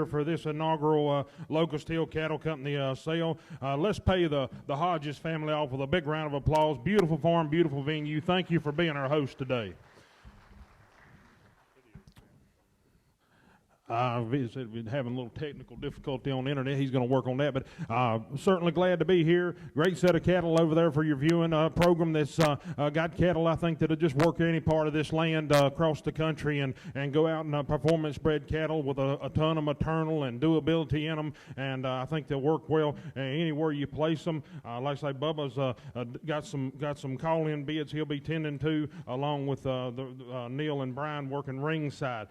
here for this inaugural Locust Hill Cattle Company sale. Let's pay the Hodges family off with a big round of applause. Beautiful farm, beautiful venue. Thank you for being our host today. He said we're having a little technical difficulty on the internet. He's going to work on that, but certainly glad to be here. Great set of cattle over there for your viewing program that's got cattle, I think, that'll just work any part of this land across the country and go out and performance-bred cattle with a ton of maternal and doability in them, and I think they'll work well anywhere you place them. Like I say, Bubba's got some call-in bids he'll be tending to, along with Neil and Brian working ringside.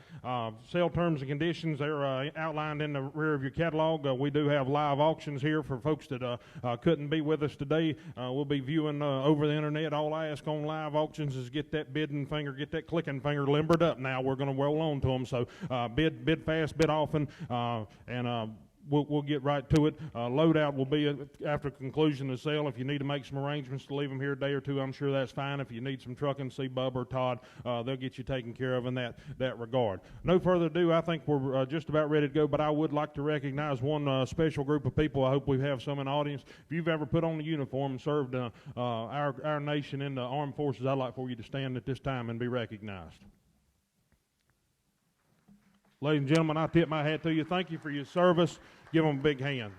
Sale terms and conditions, they're outlined in the rear of your catalog. We do have live auctions here for folks that couldn't be with us today. We'll be viewing over the internet. All I ask on live auctions is get that bidding finger, get that clicking finger limbered up now. We're going to roll on to them. So bid fast, bid often, and we'll get right to it. Loadout will be after conclusion of the sale. If you need to make some arrangements to leave them here a day or two, I'm sure that's fine. If you need some trucking, see Bub or Todd. They'll get you taken care of in that regard. No further ado, I think we're just about ready to go, but I would like to recognize one special group of people. I hope we have some in the audience. If you've ever put on a uniform and served our nation in the armed forces, I'd like for you to stand at this time and be recognized. Ladies and gentlemen, I tip my hat to you. Thank you for your service. Give them a big hand.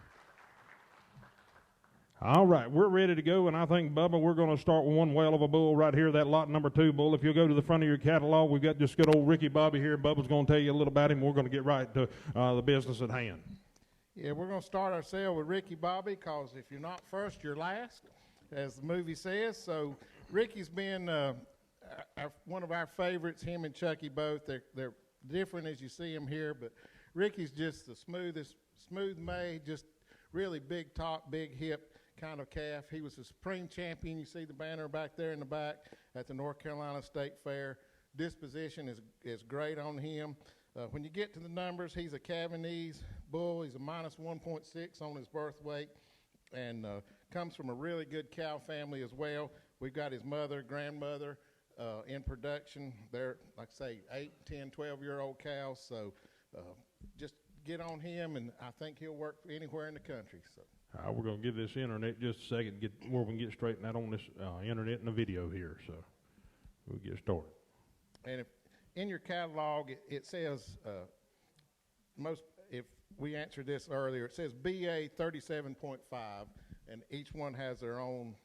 All right, we're ready to go, and I think, Bubba, we're going to start with one whale of a bull right here, that lot number 2 bull. If you'll go to the front of your catalog, we've got just good old Ricky Bobby here. Bubba's going to tell you a little about him. We're going to get right to the business at hand. Yeah, we're going to start our sale with Ricky Bobby, because if you're not first, you're last, as the movie says. So Ricky's been one of our favorites, him and Chucky both. They're different as you see him here, but Ricky's just the smooth made, just really big top, big hip kind of calf. He was a supreme champion. You see the banner back there in the back at the North Carolina State Fair. Disposition is great on him. When you get to the numbers, he's a Cavanese bull. He's a minus 1.6 on his birth weight, and comes from a really good cow family as well. We've got his mother, grandmother, in production. They're, like I say, 8, 10, 12-year-old cows, so just get on him, and I think he'll work anywhere in the country. So we're going to give this internet just a second, get where we can get straightened out on this internet and the video here, so we'll get started. And if in your catalog, it says, if we answered this earlier, it says BA 37.5, and each one has their own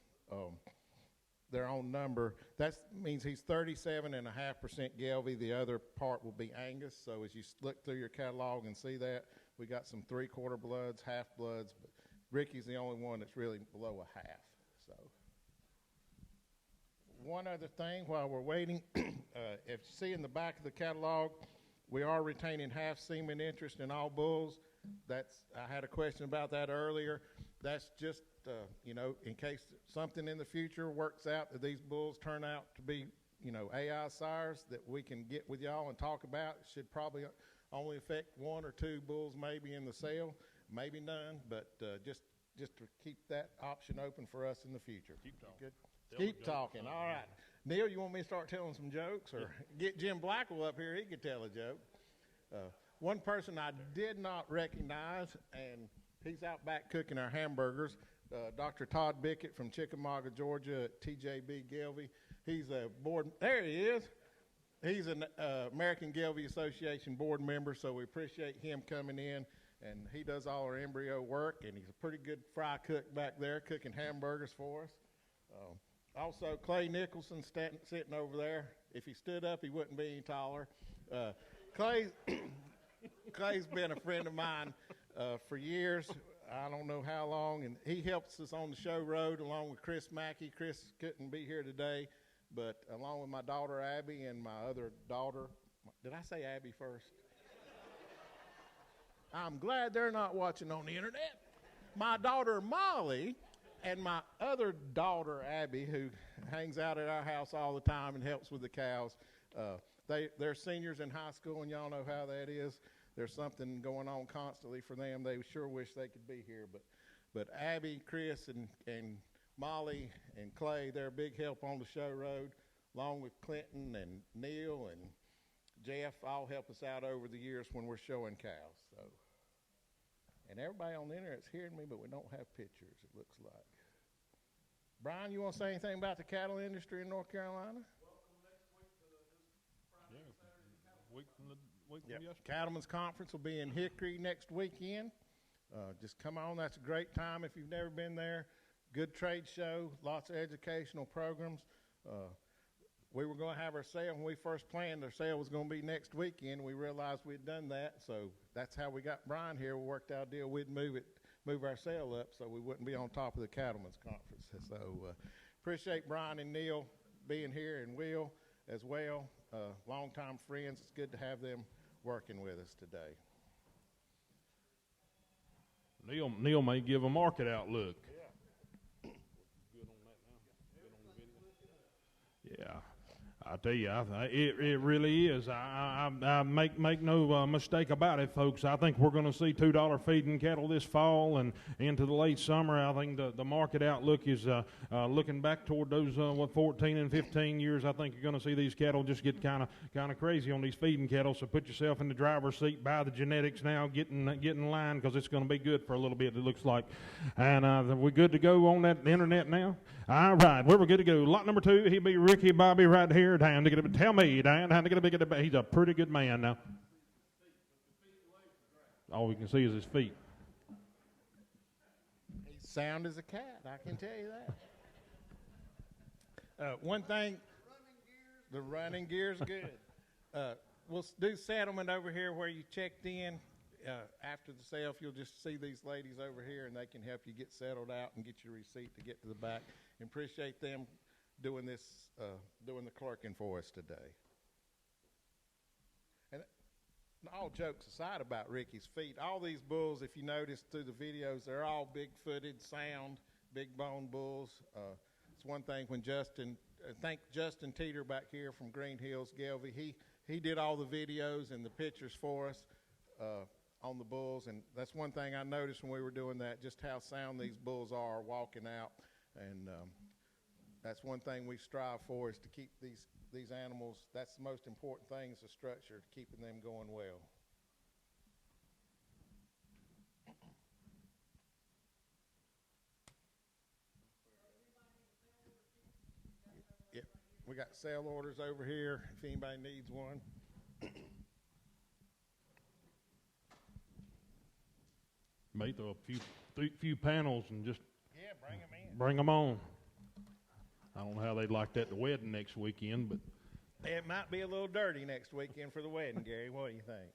number. That means he's 37.5% Gelbvieh. The other part will be Angus. So as you look through your catalog and see that, we got some 3/4 bloods, half bloods, but Ricky's the only one that's really below a half. So one other thing while we're waiting, if you see in the back of the catalog, we are retaining half semen interest in all bulls. I had a question about that earlier. That's just in case something in the future works out that these bulls turn out to be, AI sires that we can get with y'all and talk about. It should probably only affect 1 or 2 bulls maybe in the sale, maybe none, but just to keep that option open for us in the future. Keep talking. Good? Keep talking. All right. Neil, you want me to start telling some jokes, or get Jim Blackwell up here? He could tell a joke. One person I did not recognize, and he's out back cooking our hamburgers, Dr. Todd Bickett from Chickamauga, Georgia, at TJB Gelbvieh. He's a board. There he is. He's an American Gelbvieh Association board member, so we appreciate him coming in. And he does all our embryo work, and he's a pretty good fry cook back there, cooking hamburgers for us. Also, Clay Nicholson sitting over there. If he stood up, he wouldn't be any taller. Clay's been a friend of mine for years. I don't know how long, and he helps us on the show road along with Chris Mackey. Chris couldn't be here today, but along with my daughter Abby and my other daughter. Did I say Abby first? I'm glad they're not watching on the internet. My daughter Molly and my other daughter Abby, who hangs out at our house all the time and helps with the cows. They're seniors in high school, and y'all know how that is. There's something going on constantly for them. They sure wish they could be here, but Abby, Chris, and Molly and Clay, they're a big help on the show road, along with Clinton and Neil and Jeff. All help us out over the years when we're showing cows. So And everybody on the internet's hearing me, but we don't have pictures, it looks like. Brian, you want to say anything about the cattle industry in North Carolina? Week from yesterday. Cattlemen's Conference will be in Hickory next weekend. Just come on. That's a great time if you've never been there. Good trade show, lots of educational programs. We were going to have our sale when we first planned. Our sale was going to be next weekend. We realized we'd done that, so that's how we got Brian here. We worked out a deal. We'd move our sale up so we wouldn't be on top of the Cattlemen's Conference. So appreciate Brian and Neil being here, and Will as well. Longtime friends. It's good to have them working with us today. Neil may give a market outlook. Yeah. Good on that now? Good on the video? Yeah. I tell you, it really is. I make no mistake about it, folks. I think we're going to see $2 feeding cattle this fall and into the late summer. I think the market outlook is looking back toward those 14 and 15 years. I think you're going to see these cattle just get kind of crazy on these feeding cattle. So put yourself in the driver's seat, buy the genetics now, get in line, because it's going to be good for a little bit. It looks like, and we're good to go on that internet now. All right, we're good to go. Lot number 2, he'll be Ricky Bobby right here. Dan, tell me, Dan, how to get a big. He's a pretty good man now. All we can see is his feet. He's sound as a cat, I can tell you that. One thing, the running gear's good. We'll do settlement over here where you checked in. After the sale, you'll just see these ladies over here, and they can help you get settled out and get your receipt to get to the back. And appreciate them doing this, doing the clerking for us today. And all jokes aside about Ricky's feet, all these bulls, if you notice through the videos, they're all big-footed, sound, big-bone bulls. It's one thing when thank Justin Teeter back here from Green Hills, Gelby. He did all the videos and the pictures for us on the bulls, and that's one thing I noticed when we were doing that, just how sound these bulls are walking out. And that's one thing we strive for, is to keep these animals. That's the most important thing, is the structure, keeping them going well. Yep, we got sale orders over here if anybody needs one. May throw a few panels and just bring them in. Bring them on. I don't know how they'd like that at the wedding next weekend, but it might be a little dirty next weekend for the wedding, Gary. What do you think?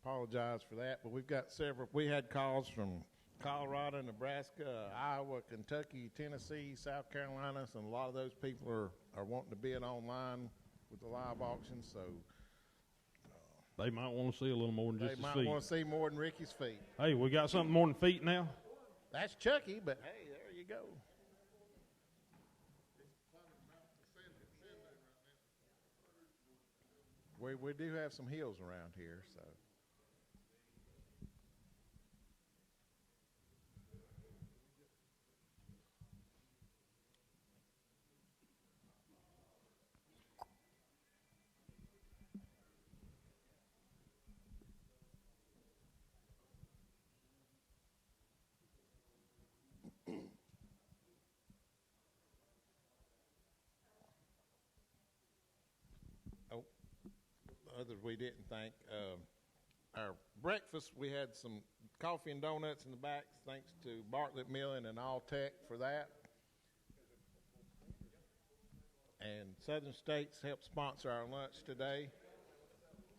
Apologize for that, but we've got several. We had calls from Colorado, Nebraska, Iowa, Kentucky, Tennessee, South Carolina, and a lot of those people are wanting to bid online with the live auction, so they might want to see a little more than just his feet. They might want to see more than Ricky's feet. Hey, we got something more than feet now? That's Chucky, but hey, there you go. We do have some hills around here, so. Others we didn't thank. Our breakfast, we had some coffee and donuts in the back, thanks to Bartlett Milling and All Tech for that. And Southern States helped sponsor our lunch today.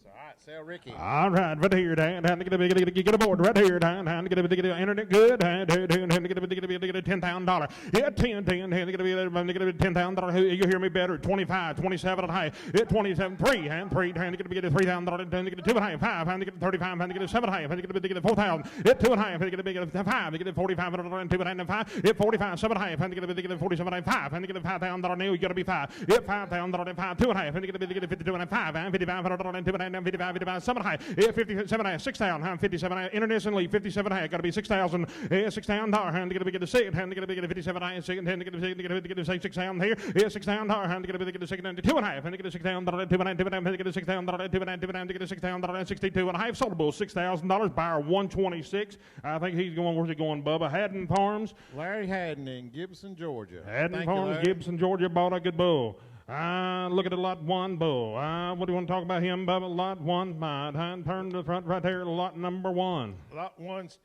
All right, sell Ricky. All right, right here, Dan. Get aboard right here, Dan. Get internet good. Get $10,000. Yeah, 10, $10,000. You hear me better? 25, 27 and a half. 27, 3, and 3, and get $3,000. Get 2 and a half, 5, and get 35, and get 7 and a half, and get 4,000. 2 and a half, and get 5, and get 4,500 and 2 and a half, 5. 45, 7 and a half, and get 47 and 5, and get $5,000. Now you got to be 5. $5,000 5, 2 and a half, and get 52 and 5, and 5,500 and 2 and a half, 55, 55, 7 high, 57 high, 6,000, 57 high, internationally 57 high, got to be 6,000, $6,000, hand to get a second, hand to get a 57 high, second, hand to get a 6,000 here, 6,000, hand to get a second, and 2 and a half, hand to get a 6,000, 2 and a half, hand to get a 6,000, 2 and a half, hand to get a 6,000, 62 and a half, sold bull, $6,000, buyer 126. I think he's going, where's he going, Bubba? Haddon Farms. Larry Haddon in Gibson, Georgia. Haddon Farms, Gibson, Georgia, bought a good bull. Look at the lot 1 bull. What do you want to talk about him, Bubba? Lot 1, turn to the front right there, lot number 1. Lot 1's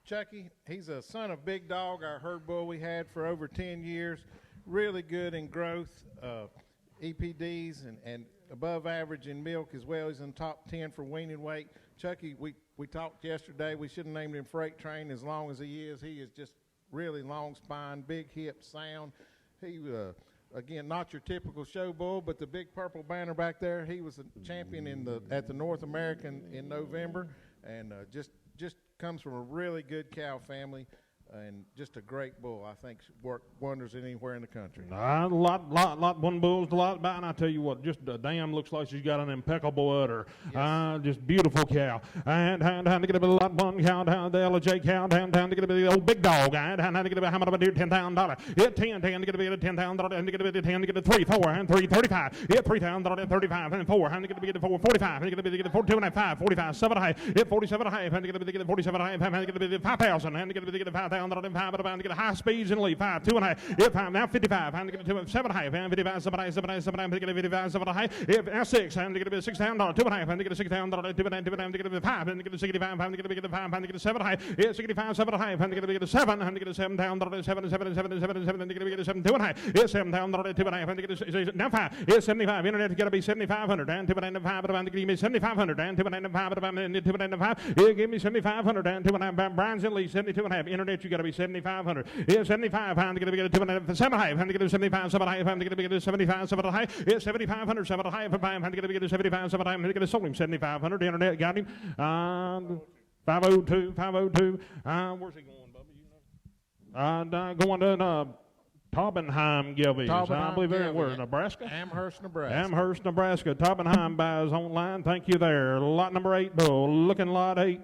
Chucky. He's a son of Big Dog, our herd bull we had for over 10 years. Really good in growth, EPDs, and above average in milk as well. He's in the top 10 for weaning weight. Chucky, we talked yesterday. We should have named him Freight Train as long as he is. He is just really long spine, big hip, sound. He again, not your typical show bull, but the big purple banner back there, he was a champion at the North American in November, and just comes from a really good cow family, and just a great bull. I think work wonders anywhere in the country. Lot 1 bull's a lot about, and I tell you what, just a dam looks like she's got an impeccable udder. Yes. Just beautiful cow. And to get a lot 1 cow down the LJ cow down to get a the old Big Dog. And to get a how much about $10,000? Yeah, 10 to get a $10,000 and to get a 10 to get a 3 4 and 3 35. Yeah, $3,000 35 and 4 and to get a 4 45 and to get a 4 2 and 5 45 7 high. Yeah, 47 high and to get a 47 high and to get a 5,000 and to get a 5,000. And 5, but to get a high speeds and leave 5, 2 and a half, 5, now 55, and to get a 7 high, and 55, 7 high, 7 high, 7 high, and to get a 55, 7 high, now 6, and to get a $6,000, 2 and a half, and to get a $6,000, 2 and a half, and to get a 5, and to get a 65, and to get a 5, and to get a 7 high, 65, 7 high, and to get a 7, and to get a $7,000, 7, 7, 7, 7, 7, and to get a 7, 2 and a half, $7,000, 2 and a half, and to get a now 5, 75, internet got to be 7,500, and 2 and a 5, and to give me 7,500, and 2 and a 5, and 2 and a 5, give me 7,500, and 2 and a half, Brian's at least 72 and a half, internet you got to be 7,500. 75, and to get a 2 and a 7 high, and to get a 75, 7 high, and to get a 75, 7 high, 7,500, 7 high, and to get a 75, 7 high, and to get a sold him 7,500. The internet got him. 502, 502. Where's he going, Bubba? You know? Going to Taubenheim Gilvies. I believe they're where, Nebraska? Amherst, Nebraska. Amherst, Nebraska. Taubenheim buys online. Thank you there. Lot number 8 bull. Looking lot 8.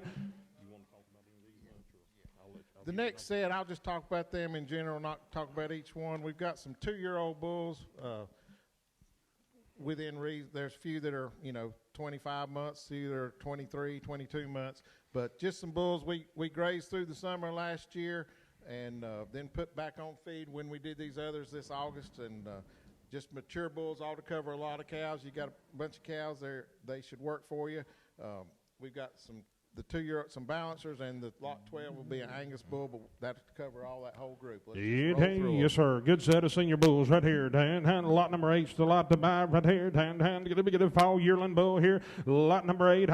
The next set, I'll just talk about them in general, not talk about each one. We've got some 2-year-old bulls within reason. There's a few that are, 25 months, few that are 23, 22 months. But just some bulls we grazed through the summer last year and then put back on feed when we did these others this August. And just mature bulls ought to cover a lot of cows. You got a bunch of cows there, they should work for you. We've got some some balancers, and the lot 12 will be an Angus bull, but that'll cover all that whole group. Yes, sir. Good set of senior bulls right here. Lot number 8's the lot to buy right here. Get a fall yearling bull here. Lot number 8,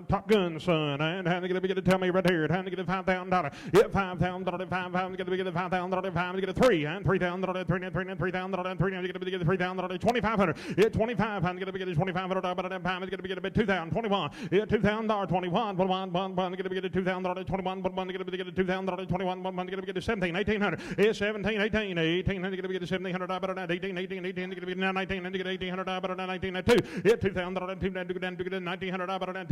Top Gun son. And get a tell me right here. To get a $5,000. Yeah, $5,000. 5 to get a $5,000. 5 to get a 3 and $3,000. 3 and $3,000. 3 to get a $3,000. 2,500. Yeah, 25. And get a $2,500. 5 to get a 2,000. 21. Yeah, $2,000. 21. One to get a $2,000, 21, one to get a $2,000, 21, one to get a 17, 1,800, 17, 18, 1,800 to get a 1,700, about 18, 18, 18 to get a 19, to get 1,800, about 19, 2, 2,000, 2, 1,900, about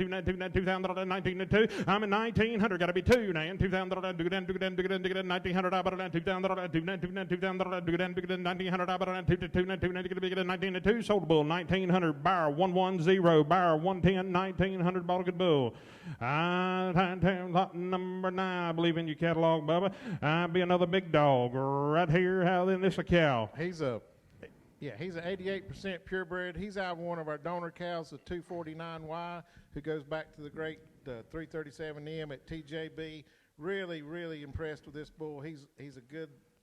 2,000, 19, 2. I'm in 1,900, got to be 2 now, 2,000, to get 1,900, about 2,000, 2,000, 1,900, about 2, to get a 19, 2, sold bull, 1,900, buyer 110, buyer 110, 1,900, bought a good bull. Lot number 9, I believe in your catalog, Bubba. Be another Big Dog right here. How then this a cow? He's an 88% purebred. He's out of one of our donor cows, the 249Y, who goes back to the great 337M at TJB. Really, really impressed with this bull. He's a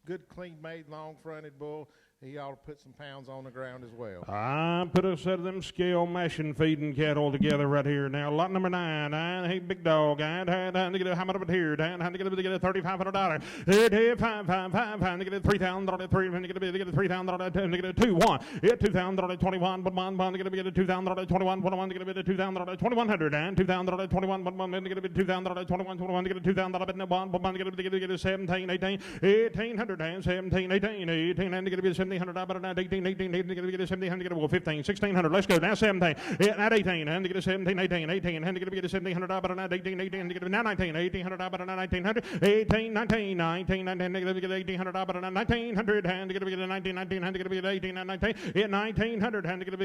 good, clean-made, long-fronted bull. he ought to put some pounds on the ground as well. I put a set of them scale mashing feeding cattle together right here now. Lot number 9. Hey, big dog. How much of it here? How to get $3,500. To get $3,000. To get $3,000. To get $2,100. Get $2,021. But one to get $2,021. To get $2,021. And $2,021. But one to get $2,021. To get $2,000. One to get 17, 18, 1,800 and 17, 18, 18 and to get 1,700. 18, 18, 18, to get 1,700. 15, 1,600. Let's go now. 17, not 18, and to get 17, 18, 18, and to get 1,700. 18, 18, to get now 19, 1,800. 1,900, 18, 19, 19, 19, to get 1,800. 1,900, and to get 19, 19, and to get 18, 19, 1,900, and to get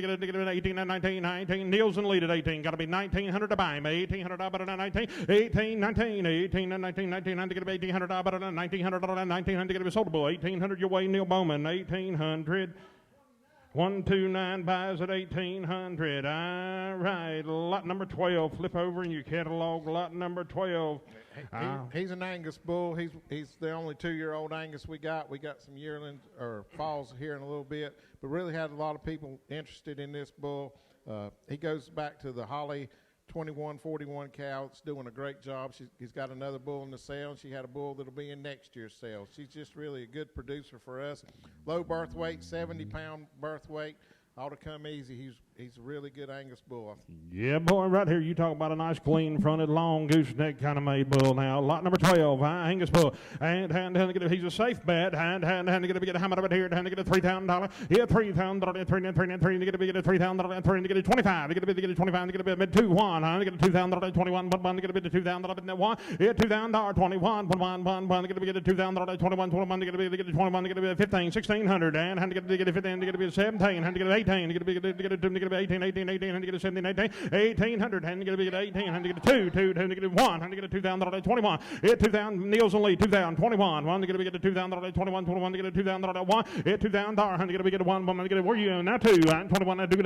18 and 19, 19. Nielsen lead at 18. Got to be 1,900 to buy him. 1,800. 19, 18, 19, 18 and 19, 19, and to get 1,800. 1,900. 19, and to get sold. 1,800 your way, Neil Bowman. 1,800. 129 buys at 1,800. All right, lot number 12. Flip over in your catalog. Lot number 12. He's an Angus bull. He's the only 2-year-old Angus we got. We got some yearlings or falls here in a little bit, but really had a lot of people interested in this bull. He goes back to the Holly 2141 cow. It's doing a great job. He's got another bull in the sale, and she had a bull that'll be in next year's sale. She's just really a good producer for us. Low birth weight, 70-pound birth weight. Ought to come easy. He's a really good Angus bull. Yeah, boy, right here you talk about a nice clean-fronted, long gooseneck kind of made bull now. Lot number 12, Angus bull. And he's a safe bet. And to get how much of it here? And to get $3,000. Yeah, $3,000. 3 to get $3,000. 3 to get 25. To get 25. To get a bit 2-1. To get $2,021. But 1 to get a bit 2,000. 1. Yeah, $2,000. 21. 1 to get 2,000. 21. 21 to get 21. To get 15. 1,600. And to get 15. To get 17. And to get 18. To get 18, 18, 18, and to get 17, 18, 1,800, and to get 18, and to get 2, and to get 1, and to get 2,000, 21, 2,000, Nielsen Lee, 2,000, 21, 1 to get 2,000, 21, 21 to get 2,000, 1, 2,000, and to get 1, 1 to get where you now 2, and 21, and to get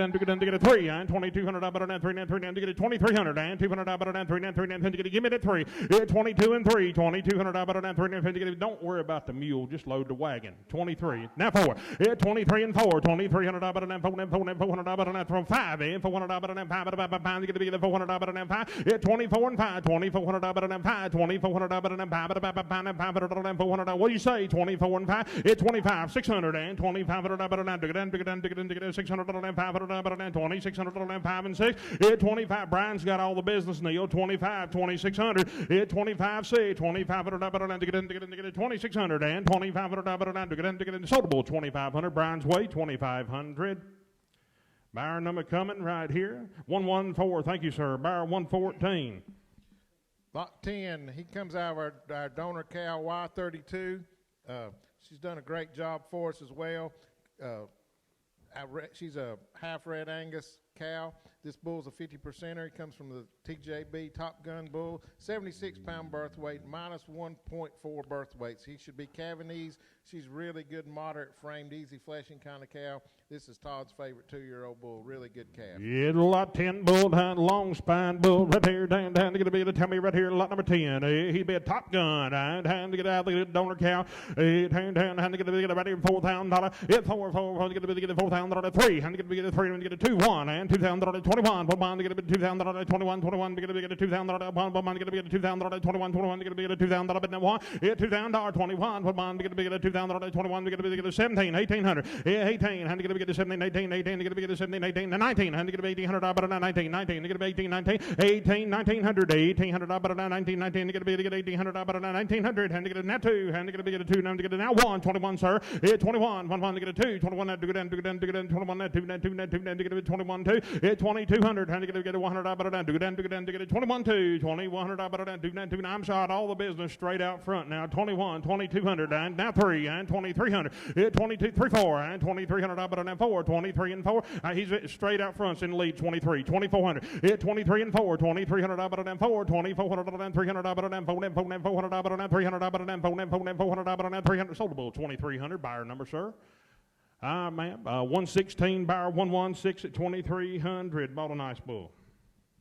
3, and 2,200, and 3, and 3, and to get 2,300, and 200, and 3, and 3, and to get give me that 3, 22 and 3, 2,200, and 3, and to get don't worry about the mule, just load the wagon. 23, now 4, 23 and 4, 2,300, and 400, and 5, and 400, and 5, to get 400, and 5, 24 and 5, 2,400, and 5, 2,400, and 5, and 400, what do you say? 24 and 5, 25, 600, and 2,500, and 600, and 500, and 2,600, and 5 and 6, 25, Brian's got all the business, Neil, 25, 2,600, 25, 6, 2,500, and get 2,600, and 2,500, and get soldable, 2,500, Brian's way, 2,500. Buyer number coming right here. 114. Thank you, sir. Buyer 114. Lot 10. He comes out of our donor cow Y32. She's done a great job for us as well. She's a half red Angus cow. This bull's a 50%er. He comes from the TJB Top Gun bull. 76-pound birth weight, minus 1.4 birth weights. He should be Cavanese. She's really good, moderate framed, easy fleshing kind of cow. This is Todd's favorite 2-year-old bull. Really good calf. Yeah, lot 10 bull, long spine bull, right here, down to get a bit of tell me right here, lot number 10. He'd be a Top Gun, and to get out the donor cow. Down to get right here, $4,000. It's 4, to get $4,000, 3, and to get 3, and to get 2, 1, and 2,000, 21, 1 to get a bit 2,000, 21, 21 to get a 2,000, 1 to get a 2,000, 21, 21 to get a 2,000, but 1, 2,000, 21, 1 to get a 2,000, 21 to get a 17, 1,800, 18, and to get a 17, 18, 18 to get a 17, 18, 19, and to get 1,800, but 19, 19 to get 18, 19, 18, 1,900, 1,800, but 19, 19 to get 1,800, but 1,900, and to get a net 2, and to get a 2, and to get a now 1, 21, sir, 21, 1 to get a 2, 21 to get 21, 2, to get a 21, 2, 2,200, and to get a 100, but to get a 21, 2, 2,100, but 2, I'm shot all the business straight out front now, 21, 2,200, and now 3, and 2,300, 22, 3, 4, and 2,300, but 4, 23 and 4, he's straight out front in the lead, 23, 2,400, 23 and 4, 2,300, but 4, 2,400, and 300, but 400, but 300, but 400, but 300, sold the bull, 2,300, buyer number, sir. Ma'am, 116, buyer 116 at 2,300, bought a nice bull.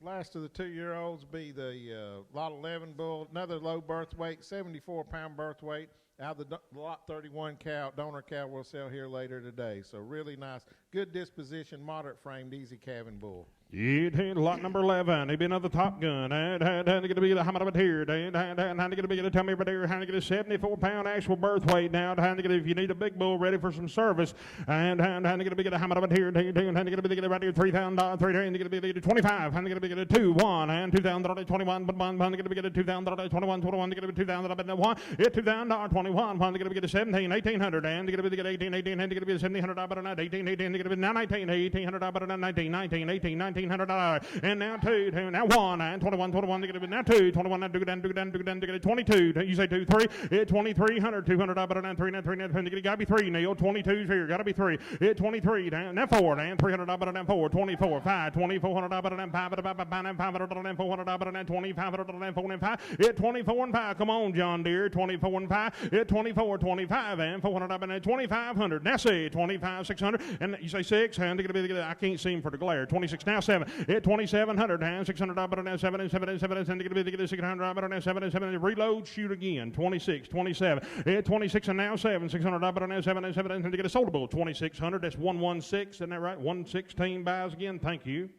Last of the 2-year-olds be the lot 11 bull, another low birth weight, 74-pound birth weight, out of the lot 31 cow, donor cow we'll sell here later today. So really nice, good disposition, moderate framed, easy calving bull. Yeah, lot number 11. He be another Top Gun. And going to be the how much here? And going to be going to tell me right there. How to get a 74-pound actual birth weight now. And if you need a big bull ready for some service. And going to be how much here? And going to be right here $3,000. $3 going to be 25. And going to be get 2 1 and 2,021. But one going to be get 2,021. 21 going to be 2,001. It's $2,021. One going to be get 17 1,800. And going to be get 18 18. And going to be $1,700. 18 18. Going to be 19 $1,800. 19 19 18 19. $1,900 and now 2 now 1 and 21 21 now 2 21 and do it 22 you say 2 3 it 2,300 $200 and 3 now 3 now gotta be 3 Neil 22's here gotta be 3 it 23 now 4 and $300 and 4 24 5 $2,400 and 5 and $500 and $400 and 2,500 and 4 and 5 it 24 and 5 come on John Deere 24 and 5 it 24 25 and $400 and 2,500 now say 25 600 and you say 6 and I can't see him for the glare 26 now 7 it 2,700 and $600 and 7 and 7 and 7 and 7 and $600 and 7 and 7 and reload shoot again 26 27 it 26 and now 7 $600 and 7 and 7 and get a soldable 2,600 that's 116 isn't that right 116 buys again thank you.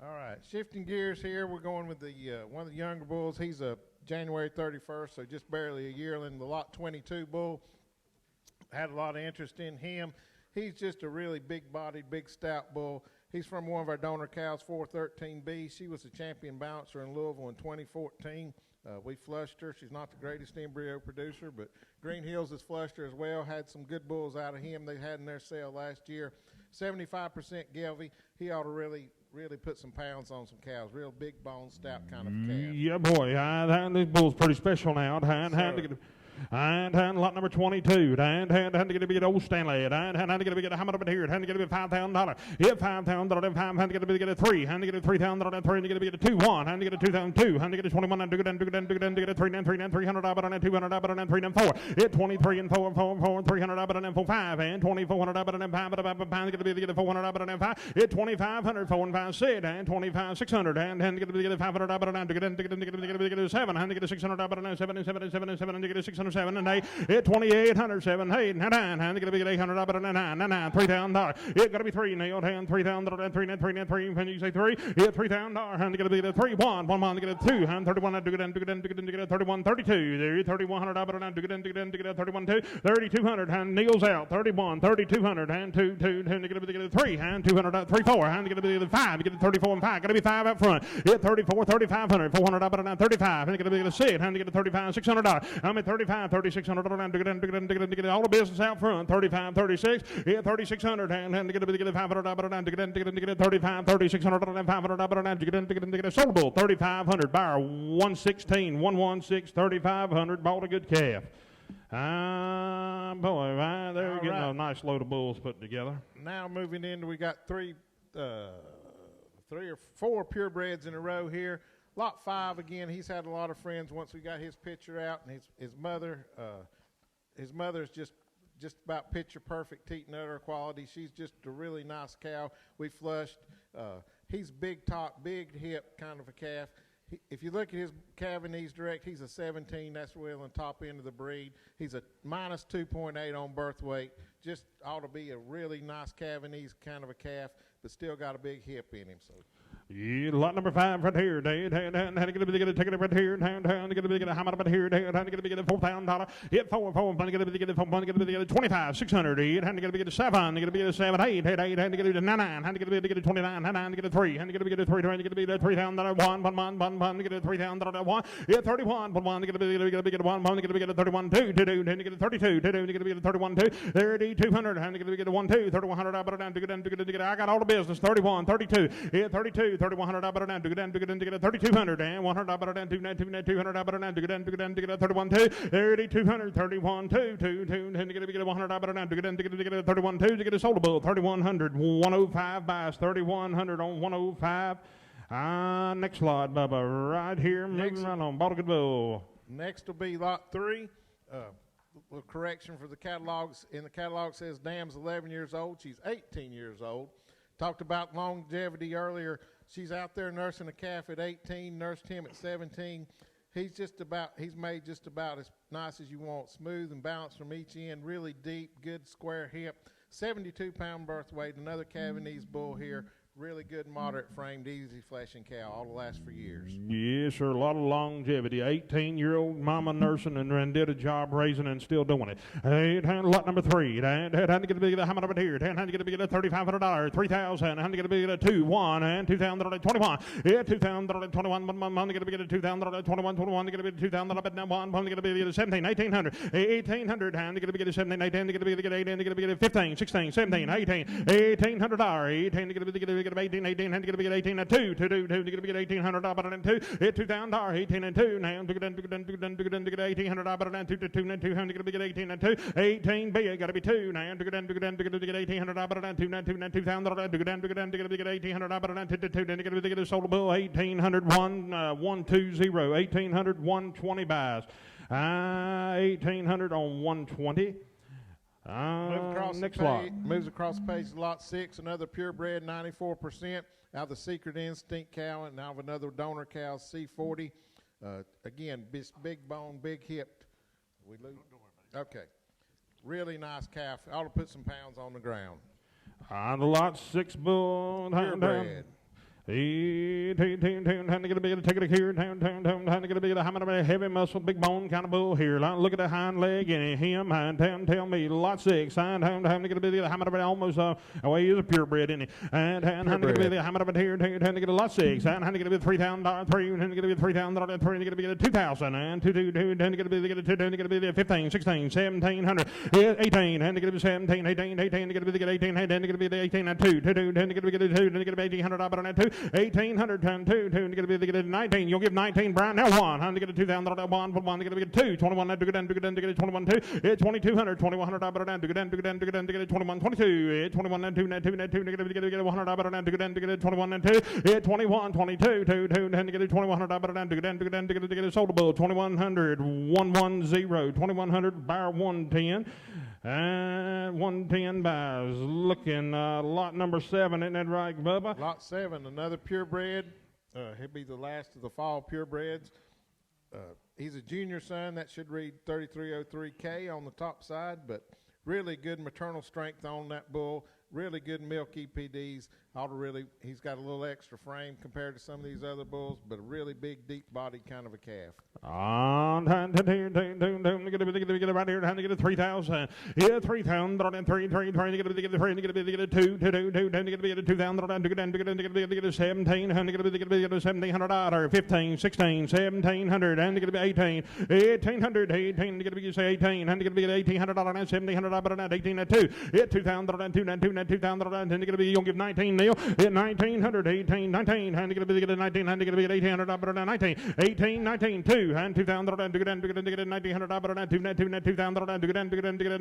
All right, shifting gears here, we're going with the one of the younger bulls. He's a January 31st, so just barely a yearling. The lot 22 bull had a lot of interest in him. He's just a really big-bodied, big stout bull. He's from one of our donor cows, 413B. She was a champion bouncer in Louisville in 2014. We flushed her. She's not the greatest embryo producer, but Green Hills has flushed her as well. Had some good bulls out of him they had in their sale last year. 75% Gelby. He ought to really put some pounds on some cows. Real big bone, stout kind of calf. Yeah, boy. This bull's pretty special now. And lot number 22. And to get to be an old Stanley. And to get to be how much here? And to get to be $5,000. Hit $5,000 and 5. And to get to get a 3. And to get a $3,000 and 3. And to get to be a 2 1. And to get a 2,002. And to get a 21 and do it and get a 3 and 3 and $300 and $200 and 3 and 4. Hit 23 and 4 $300 and 4 5 and $2,400 and 5. And get to be a $400 and 5. Hit 2,500 4 and 5 6 and 25 600 and get to be a $500 and to get a 7 and to get a $600 and 7 and 7 and 7 and 7 and get a 600. 7 and 8, it 2,800, 7, 8, 9, and it's going to be $800 and 9, $3,000. It's going to be 3, Neil, and $3,000 and 3, and 3, and 3, and you say 3, it's $3,000, and it's going to be the 3, 1, 1, and get a 2, and 31, and do it, and 31, 32, there, $3,100, and do it, 31, 2, 3,200, and Neil's out, 31, 3,200, and 2, 2, and get a 3, and 200, 3, 4, and get a 5, you get a 34 and 5, got to be 5 up front, it's 34, 3,500, $400, and 35, and get a 6, and get a 35, $600, I'm at 35, 3,600 and get all the business out front. 35, 36, yeah, 3,600 and get a $500 and get a 35, 3,600 and $500 and get a soldable 3,500 buyer 116, 116, 3,500 bought a good calf. Boy, they're getting a nice load of bulls put together. Now moving in, we got three or four purebreds in a row here. Lot 5, again, he's had a lot of friends once we got his picture out, and his mother's just about picture perfect teat and udder quality. She's just a really nice cow. We flushed. He's big top, big hip kind of a calf. If you look at his calving knees direct, he's a 17. That's really on the top end of the breed. He's a minus 2.8 on birth weight. Just ought to be a really nice calving knees kind of a calf, but still got a big hip in him. So. Yeah, lot number 5 right here. And to get a ticket right here. And to get a how much right here. And to get a $4,000. Hit 4, and get a 25, 600. And to get a 7. And get a 7, 8, and to get a 9, and to get a 29, and to get a 3, and to get a 3, and to get a $3,000 1, to get a $3,000 1. Hit 31, 1, to get a 1, to get a 31, 2, and to get a 32, and to get a 31, 2, 30, 200, and to get a 1, 2, $3,100. I got all the business. 31, 32, hit 32. $3,100 and to get a 3,200 and $100 and $200 and to get a 31 2 3,200 31 2 and to get a $100 and to get a 31 2 to get a soldable 3,100 105 buys 3,100 on 105. Next lot, Bubba, right here, moving right on. Bought a good bull. Next will be lot 3. Little correction for the catalogs. In the catalog says dam's 11 years old. She's 18 years old. Talked about longevity earlier. She's out there nursing a calf at 18, nursed him at 17. He's made just about as nice as you want, smooth and balanced from each end, really deep, good square hip, 72-pound birth weight, another Cavanese bull here. Really good, moderate framed, easy fleshing cow. All to last for years. Yes, sir. A lot of longevity. 18-year-old mama nursing and did a job raising and still doing it. Lot number 3. How to get a big how much over here? How to get a big $3,500, $3,000. How to get a big 2-1 and 2,021. Yeah, 2,021. One to get a big 2,021. 21 to get a big 2,001. One to get a big 17, 1,800. 1,800. How to get a big 17, 18 to get a big 18 to get a big 15, 16, 17, 18, $1,800. 18 to get a big. Get a 18 had to get a big 18 and 2 to get a big $1,800 and 2 hit $2,000 18 and 2 now to get $1,800 and 2 to 2 and 2 had to get a big 18 and 2 18 B got to be 2 now to get $1,800 and 2 and 2 and 2,000 to get a big $1,800 and 2 to 2 then to get a big sold bill 1,800 120 1,800 120 buys 1,800 on 120. Next lot. Moves across the page to lot 6, another purebred 94% out of the Secret Instinct cow and out of another donor cow, C40. Again, big bone, big hipped. We lose? Okay. Really nice calf. Ought to put some pounds on the ground. On the lot 6 bull. Purebred. Time to get a big take it here. Time to get a big how many heavy muscle, big bone kind of bull here. Look at the hind leg and him. Tell me lot 6. Time to get a big how many almost well he is a purebred, isn't he? And time to get a big how many here. Time to get a lot 6. Time to get a big $3,000 3. Time to get a big $3,000 3. To get a big 2,000 and 2 time to get a big 2. Time to get a big 15, 16, 1,700, 18. Time to get a big 17, 18 to get a big 18. Time to get a big 18 and 2. Time to get a big 2. Time to get a big $1,800 and 2. 1,800 times 2 to get a big 19. You'll give 19, Brian. Now 1. How to get a 2,000 1 to get a big 2. 21 to get a 21 2. 2,200 $2,100 down to get a 21 22. 21 and 2 to get a $100 down to get a 21 and 2. 21 22 to get a $2,100 down to get a sold bill 2,100 110 2,100 bar 110. And 110 buys. Looking lot number 7, isn't that right, Bubba? Lot 7, another purebred. He'll be the last of the fall purebreds. He's a junior son. That should read 3303K on the top side, but really good maternal strength on that bull. Really good milk EPDs. He's got a little extra frame compared to some of these other bulls, but a really big, deep body kind of a calf. On time to get right here, time to get a 3,000. Yeah, 3,000, 3, to get a 2, to get a 2,000, to get a 17, to get a $1,700, 15, 16, 1,700, and to get a 18, 1,800, 18, to get a 18, and to get a $1,800 and $1,700 and 18 and 2, 2,000 and 2 and 2 and 2,000 and to get a you'll give 19 Neil, 1,900, 18, 19, and to get a 19, and to get a $1,800 and 19, 18, 19, 2. And 2,000 and to get $1,900 and 2 and 2,000 and to get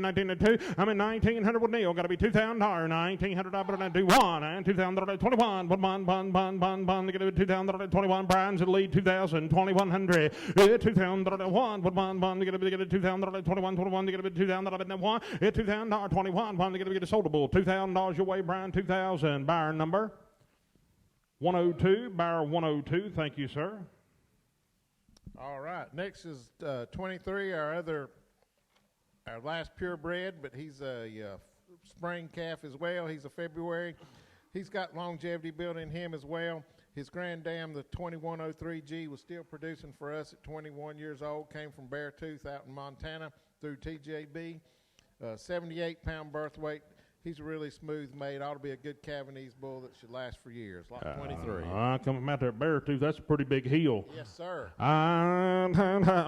19 and 2. I'm in 1,900 with Neil. Got to be $2,000, $1,900 and 2 1 and 2,021. One to get a 2,021. Brian's at lead 2,000, 2,100. 2,001 with one to get a 2,021. 21 to get a 2,001. 2,021. One to get a soldable. $2,000 your way, Brian. 2,000. Buyer number 102. Buyer 102. Thank you, sir. All right. Next is 23, our last purebred, but he's a spring calf as well. He's a February. He's got longevity built in him as well. His grand dam, the 2103G, was still producing for us at 21 years old. Came from Beartooth out in Montana through TJB. 78-pound birth weight. He's a really smooth made. Ought to be a good Cavanese bull that should last for years. Lot 23. Coming out there at Beartooth, that's a pretty big hill. Yes, sir. I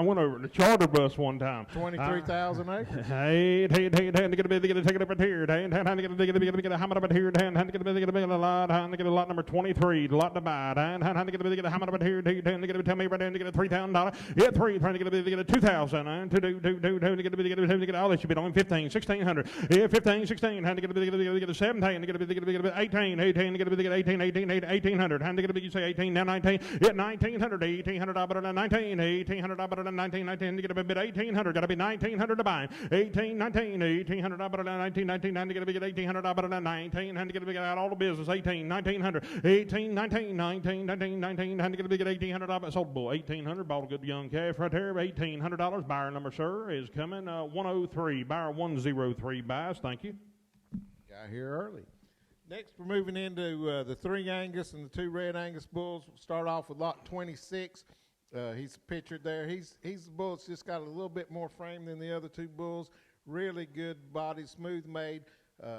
went over the charter bus one time. 23,000 acres. Hey, to get a big, take it up right here. How to get a how much up here? How to get a lot? How to get a lot number 23? Lot to buy. How to get a big, how much up here? Tell me right there to get a $3,000. Yeah, 3. Trying to get a big, 2,000. To get a big, I'll let you bid on 15, 1,600. Yeah, 15, 16. How to get a 17, get a 18, 18, get a 18, 1800, hand get a you say 18, now 19, get 1900, 1800, 19, 1800, 19, 19, get a bit 1800, got to be 1900 to buy, 18, 19, 1800, 19, 19, hand get a bit 1800, 19, hand get a bit out all the business, 18, 1900, 18, 19, 19, 19, 19, hand get a bit 1800, sold bull, 1800, bought a good young calf right there, $1,800, buyer number, sir, is coming, 103, buyer 103 buys, thank you. Got here early. Next, we're moving into the 3 Angus and the 2 Red Angus bulls. We'll start off with lot 26. He's pictured there. He's the bull that's just got a little bit more frame than the other 2 bulls. Really good body, smooth made.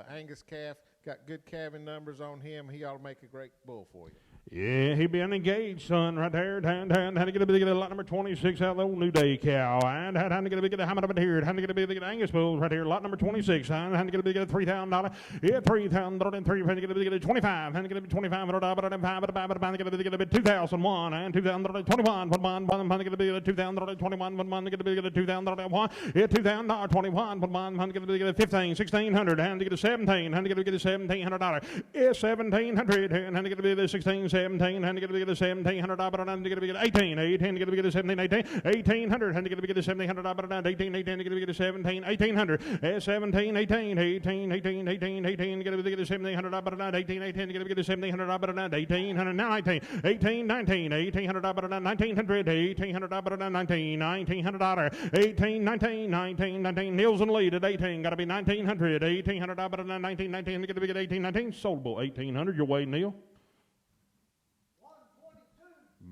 Angus calf, got good calving numbers on him. He ought to make a great bull for you. Yeah, he been engaged, son, right there. Had to get a big lot number 26 out of the old New Day cow. And had to get a big how much here? Had to get a big Angus bulls right here. Lot number 26. And had to get a big $3,000. Yeah, $3,000 and 3. Had to get a big 25. Had to get a $2,500 and 5. Had to get a big 2001 and 2021. Had to get a big 2021. Had to get a big 2001. Yeah, 2021. Had to get a big 15, 1600. Had to get a 17. Had to get a big $1,700. Yeah, 1700. Had to get a big 16. 17, had to get a big $1,700, had to get a big 18, 18, to get a big 17, 18, 1800, had to get a big $1,700, 18, 18, to get a big 17, 1800, 17, 18, 18, 18, 18, 18, to get a big $1,700, 18, 18, to get a big $1,700, 1800, 19, 18, 19, 1800, 1900, 1800, 19, $1,900, 18, 19, 19, 19, Niels and Lead at 18, got to be 1900, 1800, 19, 19, to get a big 18, 19, sold bull 1800, your way, Neil.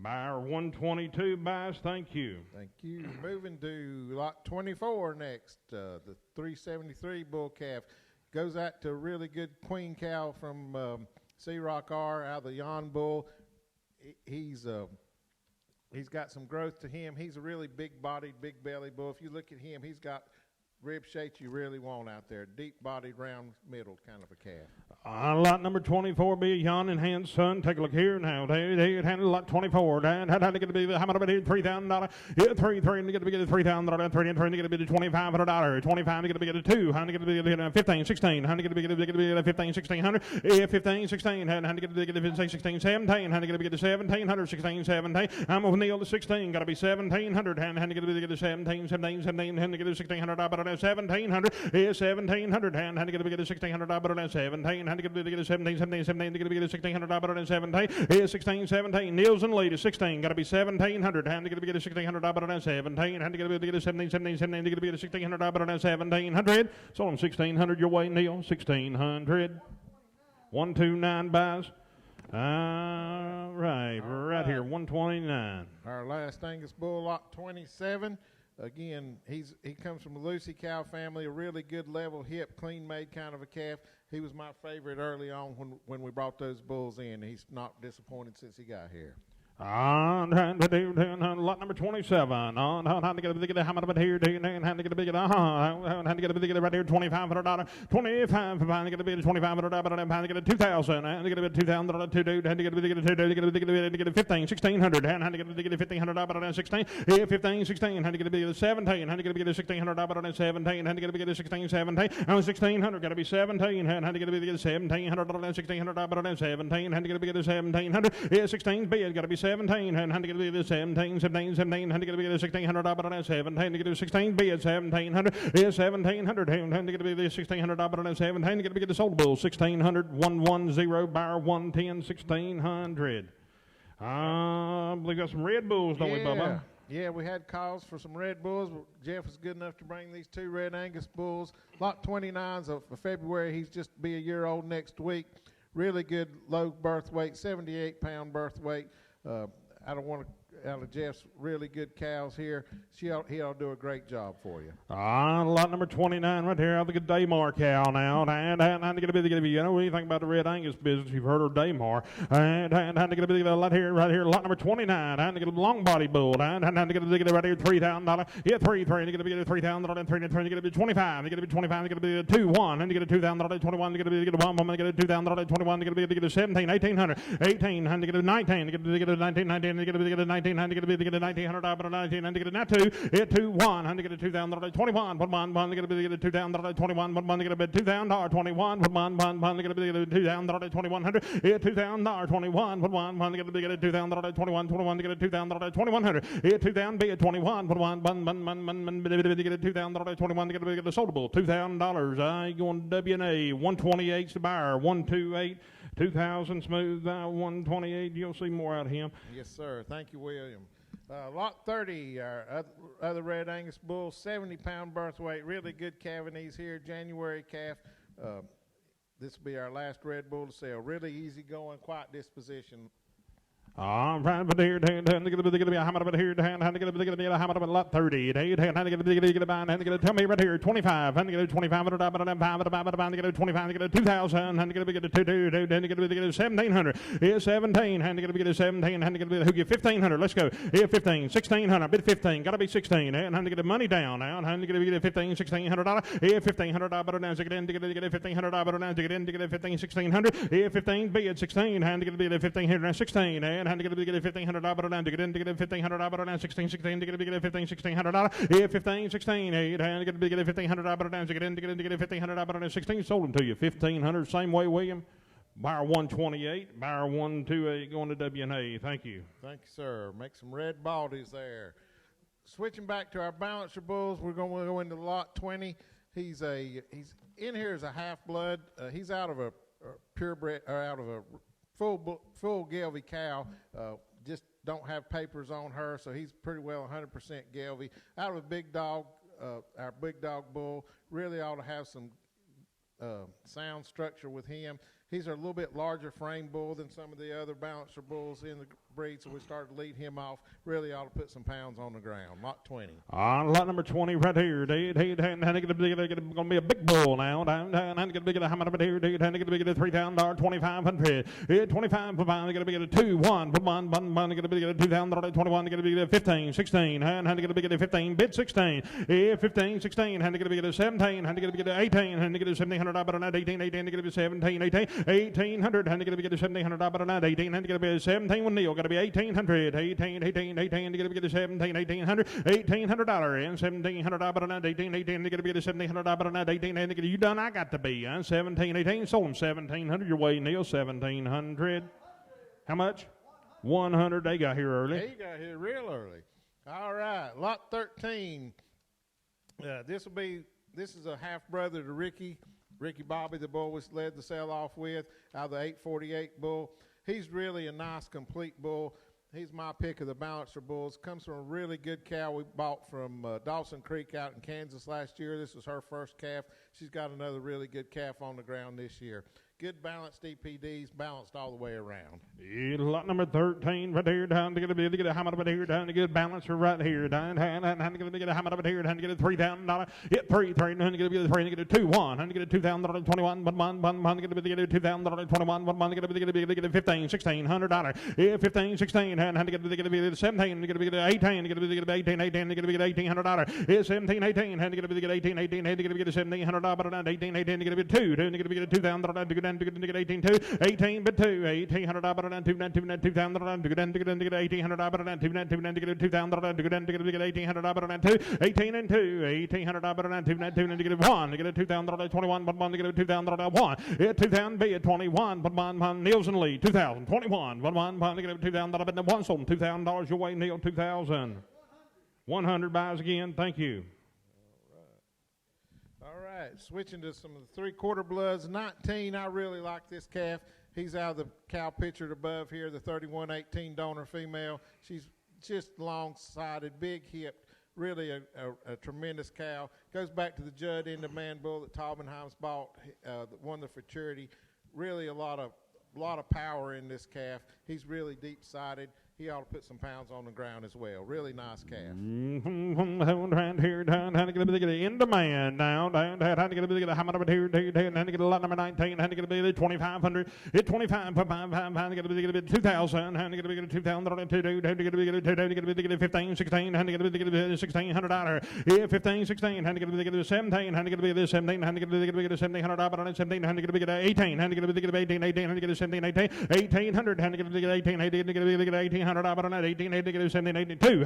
Buyer 122 buys, thank you. Thank you. Moving to lot 24 next. The 373 bull calf goes out to a really good queen cow from Sea Rock R out of the Yon bull. He's got some growth to him. He's a really big-bodied, big-bellied bull. If you look at him, he's got rib shape you really want out there. Deep-bodied, round-middled kind of a calf. Lot number 24 be a Yon in hand, son. Take a look here now. They handle lot 24. Had to get a big, how much of it? $3,000. Yeah, 3, to get a big $3,000. 3, to get a big $2,500. 25 to get a big 2. How to get a big 15, 16. How to get a big 15, 1600. Yeah, 15, 16. How to get a big 15, 16, 17. How to get a big 1700, 16, 17. I'm with Neil to 16. Got to be 1700. How to get a big 17, 17, 17. How to get a 1600. 1700. Yeah, 1700. How to get a big 1600. 17. Had to get a big 17, 17, 17, to get a big $1,600 and 17, here's 16, 17, Niels and Lead is 16, got to be 1700, had to get a big $1,600 and 17, had to get a big 17, 17, 17, to get a big $1,600 and 1700, sold them 1600 your way, Neil, 1600, 129 buys. Right here, 129. Our last Angus bull, lot 27. Again, he comes from a Lucy cow family, a really good level hip, clean made kind of a calf. He was my favorite early on when we brought those bulls in. He's not disappointed since he got here. Lot number 27. How to get a big how much of it here? How to get a big how to get a big right here? $2,500. 25. How to get a big $2,500. How to get a 2,000. How to get a big $2,000. 2 dude. How to get a big 2 dude. Get a 15, 1600. How to get a big $1,500. 16. Yeah, 15, 16. How to get a big 17. How to get a big $1,600. 17. How to get a big 16, 17. 1600. Got to be 17. How to get a big $1,700. 1600. 17. How to get a big 1700. Yeah, 16 bid. Got to be 17, and had to get a bid 17, 17, 17, had to get a bid $1,600 17, to get a 16 bid 1700, is 1700, had to get a bid $1,600 17, to get a bid sold bull 1600, 110, buyer 110, 1600. I believe we got some Red Bulls, don't we, Bubba? Yeah, we had calls for some Red Bulls. Jeff was good enough to bring these 2 Red Angus bulls. Lot 29's of February. He's just be a year old next week. Really good low birth weight, 78-pound birth weight. Out of Jeff's really good cows here. He ought to do a great job for you. Lot number 29 right here. I'll get a Daymar cow now. And to get a bit of, you know, what do you think about the Red Angus business? You've heard of Daymar. And to get a bit of lot here, right here. Lot number 29. And to get a long body bull. And to get a bit right here, $3,000. Yeah, 3, to get a bit of $3,000. 3, to get a bit 25. To get a bit 25. To get a bit 2, 1. And to get a $2,000. 21. To get a bit 1. To get a $2,000. 21. To get a bit 17, 1800. 18. And to get a 19. To get a 19, 19. To get a 19. 18, hand to get a 1900, but a 19, hand to get a now 2, hit 2, 1, hand to get a 2000, 21, but 1, hand to get a 2000, 21, but 1 to get a 2000, 21, but 1, hand to get a 2000, 2100, hit 2000, 21, but 1, hand to get a 2000, 21, 21 to get a 2000, 2100, hit 2000, be a 21, but 1, to get a 2000, 21 to get a soldable, $2,000. I going W&A, 128's the buyer, 128. 2,000 smooth, 128. You'll see more out of him. Yes, sir. Thank you, William. Lot 30, our other Red Angus bull, 70-pound birth weight. Really good calving. He's here, January calf. This will be our last red bull to sell. Really easy going, quiet disposition. All right, but here, hand to get a how much about here, hand to get a how much about lot 30, hand to get a hand to get a tell me right here, 25, hand to get a 25, but a 5, to get a 25, to get a 2,000, hand to get a 2, hand to get a 1,700, here's 17, hand to get a 17, hand to get a who get 1,500, let's go, here 15, 1,600, bid 15, gotta be 16, and hand to get the money down now, hand to get a 15, $1,600, here 1,500, but now to get in to get a 1,500, but now to get in to get a 15, 1,600, here 15, be at 16, hand to get a 1,500, 16, and hand to get a $1,500, but down to get in to get a 1,500, but down 16, to get a $1,600, here 15, 16, 8, and get a 1,500, but down to get in to get a 1,500, but down 16, sold them to you, 1,500, same way, William. Buyer 128, buyer 128 going to W&A. Thank you. Thank you, sir. Make some red baldies there. Switching back to our balancer bulls, we're going to go into lot 20. He's in here as a half blood. He's out of a purebred, or out of a full Gelby cow, just don't have papers on her, so he's pretty well 100% Gelby. Out of a big dog, our big dog bull, really ought to have some sound structure with him. He's a little bit larger frame bull than some of the other balancer bulls in the breed, so we started to lead him off. Really ought to put some pounds on the ground. Lot 20. Lot number 20 right here. Going to be a big bull now. How much about here? Going to get a $3,000, 2,500. 25 for going to be a 2, 1, but 1, going to be a 2,000, 21, going to be a 15, 16. And going to be a 15, bid 16. 15, 16. And going to be a 17. And going to be a 18. And get a 1,700, but not 18, 18. Going to be 17, 18. 1,800. And going to be a 1,700, but not 18. And going to be a 17 with Neil. Got to be 1,800. 18, 18, 18. Going to get a 17, 1,800. $1,800 and 1,700, but not 18, 18. Going to be a 1,700, but not 18. And you done? I got to be 17, 18. Sold them 1,700. Your way, Neil. 1,700. How much? 100. They got here early. They got here real early. All right, lot 13. This is a half brother to Ricky Bobby, the bull we led the sell off with, out of the 848 bull. He's really a nice, complete bull. He's my pick of the balancer bulls. Comes from a really good cow we bought from Dawson Creek out in Kansas last year. This is her first calf. She's got another really good calf on the ground this year. Good balanced EPDs, balanced all the way around. Lot number 13 right here, down to get a how much about here, down to get a balancer right here, down to get a how much about here, down to get a $3,000, hit 3, down to get a 3, to get a 2, 1, down to get a $2,000, 21, but 1, to get a $2,000, 21, but 1, to get a 15, $1,600, yeah, 15, 16, down to get a 17, to get a 18, to get a 18, 18, to get a $1,800, yeah, 17, 18, down to get a 18, 18, to get a $1,700, but not 18, 18, to get a 2, to get a $2,000, to get 18, 2, 18, but 2, 1,800, but not 2, 2,000, to get 1,800, but not 2, 2,000, to get 2,000, to get 1,800, but not 2, 18 and 2, 1,800, but not 2, 2, to get 1, to get a 2,000, 21, but 1, to get a 2,000, 1, 2,000, be at 21, but 1, Niels and Lee, 2,000, 21, but 1, to get a 2,000, but 1 sold $2,000 your way, Neil, 2,000. 100 buys again, thank you. All right, switching to some of the 3/4 bloods. 19, I really like this calf. He's out of the cow pictured above here, the 3118 donor female. She's just long-sided, big-hipped, really a tremendous cow. Goes back to the Judd in-demand bull that Taubenheim's bought, won the futurity. Really a lot of power in this calf. He's really deep-sided. He ought to put some pounds on the ground as well. Really nice calf. Down here, down to get a in demand now. Down to get a how much about here, down to get a lot number 19, down to get a 2,500, hit 25, down to get a 2,000, down to get a 2,000, down to get a 15, 16, down to get a $1,600, yeah, 15, 16, down to get a 17, down to get a 17, down to get a $1,700, but on 17, down to get a 18, down to get a 18, 18, down to get a 17, 18, 1,800, down to get a 18, 18, to get a 1,800. 18, 17, 82, 18,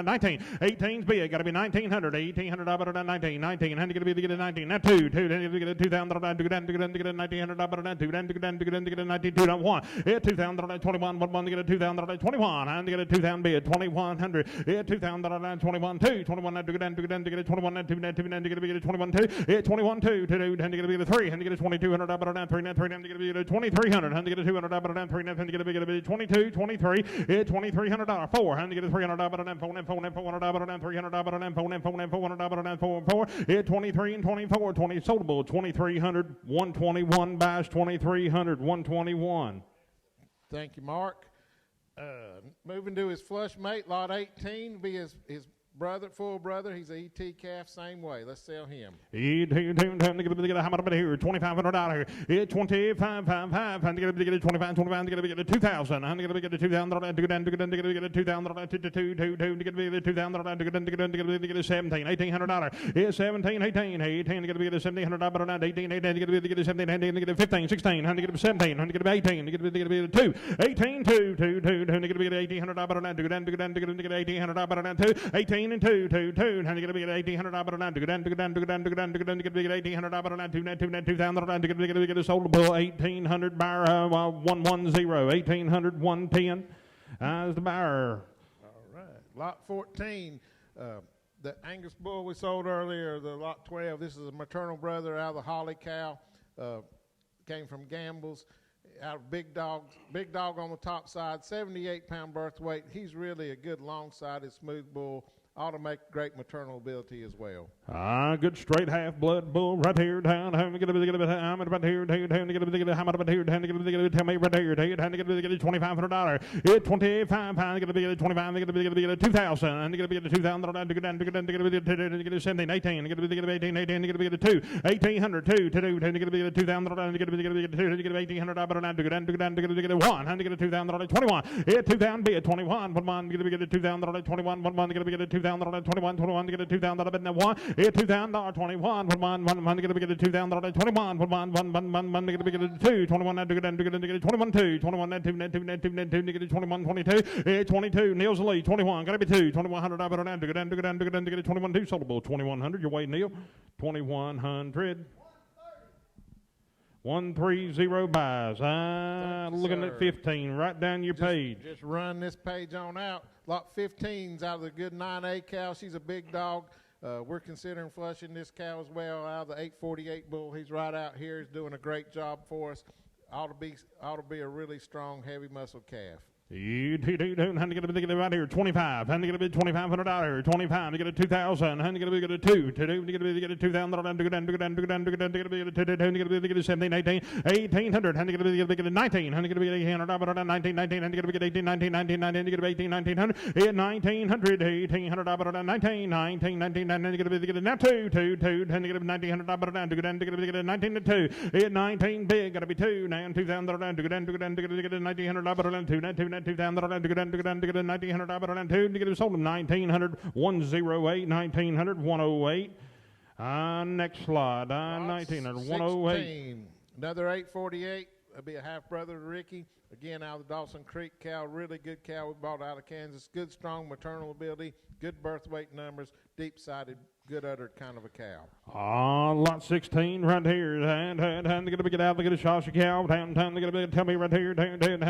19, 18's big, got to be 1900, 1800, 19, 19, 19, now 2, 2000, 1900, 1, 2021, 2021, and get a 2000 bid, 2100, 2021, 2, 21, 21, 2, 21, 2, 21, 2, 3, and get a 2200, 3, 2300, and get a 200, 3, and get a 22, 23, $2,300, 4, and get a $300, 4, 23 and 24, 20 soldable, 2300, 121 buys 2300, 121. Thank you, Mark. Moving to his flush mate, lot 18, be his brother, full brother. He's a ET calf, same way. Let's sell him. How much about here? $2,500. It's 25, and get a 25, 25, to get a 2,000, and get a 2,000, to get a 2,000, to get a 17, $1,800. It's 17, 18, 18, to get a 1,700, 18, 18, to get a 17, to get a 15, 16, and get a 17, and get a 18, to get a 2, 18, 2, 2, 2, to get a $1,800, to get a $1,800, 2, 18. And 2, 2, 2, and you're going to be at $1,800, to get $1,800, 2,000, to get a sold bill, 1,800 buyer, 110, 1,800, 110 as the buyer. All right, lot 14. The Angus bull we sold earlier, the lot 12. This is a maternal brother out of the Holly cow. Came from Gamble's. Out of big dog on the top side, 78-pound birth weight. He's really a good long-sided smooth bull. Ought to make great maternal ability as well. Good straight half-blood bull right here down. How about here? How about here? Tell me right here. $2,500. It's 25 pounds. Going to be 25. Going to be 2,000. And going to be 2,000. Going to be 17, 18. Going to be 18, 18. Going to be 2, 1,800. 2, 2. Going to be 2,000. Going to be 2. Going to be 1,800. Going to be 1. And get a 2,000. 21. It's 2,000. Be 21. 1. Going to be 2,000. 21. 1. Going to be 2,000. 21, 21 to get a $2,000 bid. Now 1, $2,000, 21, 1 to get a $2,000, 21, 1 to get a 2, 21 to get a 21, 2, 21 to get a 21, 22, 22, Neil's the lead, 21, got to be 2, $2,100 to get a 21, 2, soldable, 2,100, your way, Neil, 2,100. 130 buys. Looking at 15, right down your page. Just run this page on out. Lot 15's out of the good 9A cow. She's a big dog. We're considering flushing this cow as well out of the 848 bull. He's right out here. He's doing a great job for us. Ought to be a really strong, heavy muscle calf. And get a right here, 25, and get a bid $2,500, 25, to get a 2,000, and get a 2, to get a 2,000, to get a 17, 18, 1,800, and get a 19, and get a 1,800, 19, 19, and get a 18, 19, 19, 19, to get a 18, 1900, 1,900, 1,800, 19, 19, 19, and get a now 2, 2, 2, and get a 1,900, to get a 19 to 2, 19 big, got to be 2, now 2,000, to get a 1,900, 2, 2,000 to get a 1,900 to get it sold them 1,900, 108, 1,900, 108. Next slide, 1,900, 108. Another 848. That'll be a half brother to Ricky. Again, out of the Dawson Creek cow, really good cow we bought out of Kansas. Good, strong maternal ability, good birth weight numbers, deep-sided, good uddered kind of a cow. Lot 16 right here. And to get out, look at a Shasha cow. Time to get tell me right here. And to get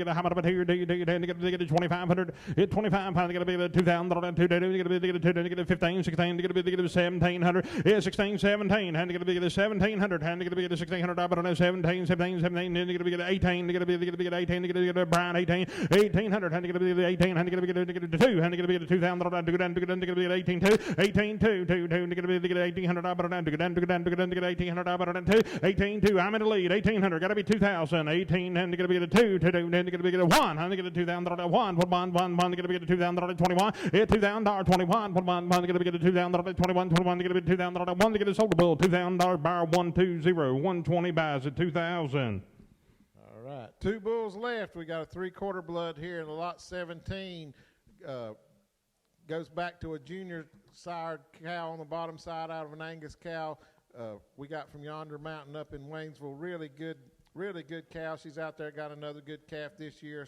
how much about here? To get a 2,500. It's 25 pounds. To get a 2,000. To get a 15, 16. To get a 1,700. It's 16, 17. And to get a 1,700. And to get a 1,600. 17, 17, 17. Then to get a 18. To get a 18. To get a Brown 18. 1,800. And to get a 18. And to get a 2. And to get a 2,000. To get a 18, 2. 18, 2. To get $1,800 to get 1,800 18 2. I'm in the lead. 1,800 got to be 2,000. 18 and to get a 2 to do then to get a 1 and to get a $2,000 1 to get a $2,000 21 $2,000 21 to get a $2,000 21 21 to get a $2,000 1 to get a sold bill $2,000 buyer 120 120 buys at 2,000. All right, 2 bulls left. We got a 3/4 blood here in the lot 17. Goes back to a junior sired cow on the bottom side out of an Angus cow we got from Yonder Mountain up in Waynesville. Really good really good cow. She's out there, got another good calf this year.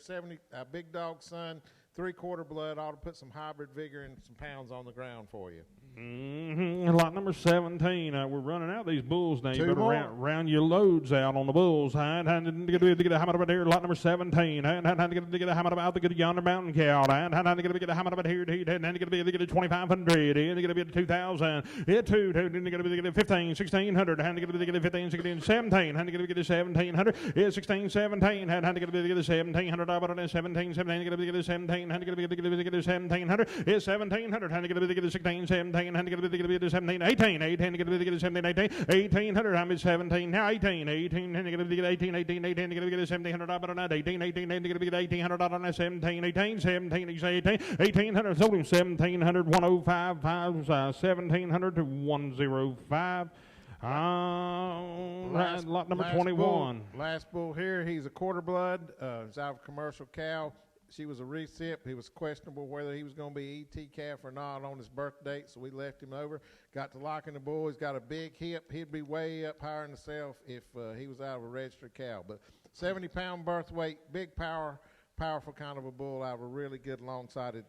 Big dog son, 3/4 blood, ought to put some hybrid vigor and some pounds on the ground for you. Lot number 17. We're running out these bulls now. You Two better more. round your loads out on the bulls. How to get a hammer about here? Lot number 17. How to get a hammer about the yonder mountain cow? How to get a hammer about here? How to get a 2,500? How to get a 2,000? It two. How to get a 15, 1,600? How to get a 15, 16, 17? How to get a 1,700? It's 16, 17. How to get a 1,700? About 17, 17. Get a 17. How to get a 1,700? It's 1,700. How to get a 16, 17. How to get a 17, 18, 18. Get a 17, 18, 1,800. I'm at 17 now. 18, 18. How to get a 18, 18, 18. Get a 1,700. About 18, 18. Get a 1,800. On 17, 18, 17. 18, 1,800. Sold him 1,700. 105. 1,700 to 105. Lot number 21. Last bull here. He's a quarter blood. He's out of a commercial cow. She was a recip. He was questionable whether he was going to be ET calf or not on his birth date, so we left him over. Got to locking the bull. He's got a big hip. He'd be way up higher in himself if he was out of a registered cow. But 70-pound birth weight, big powerful kind of a bull out of a really good long-sided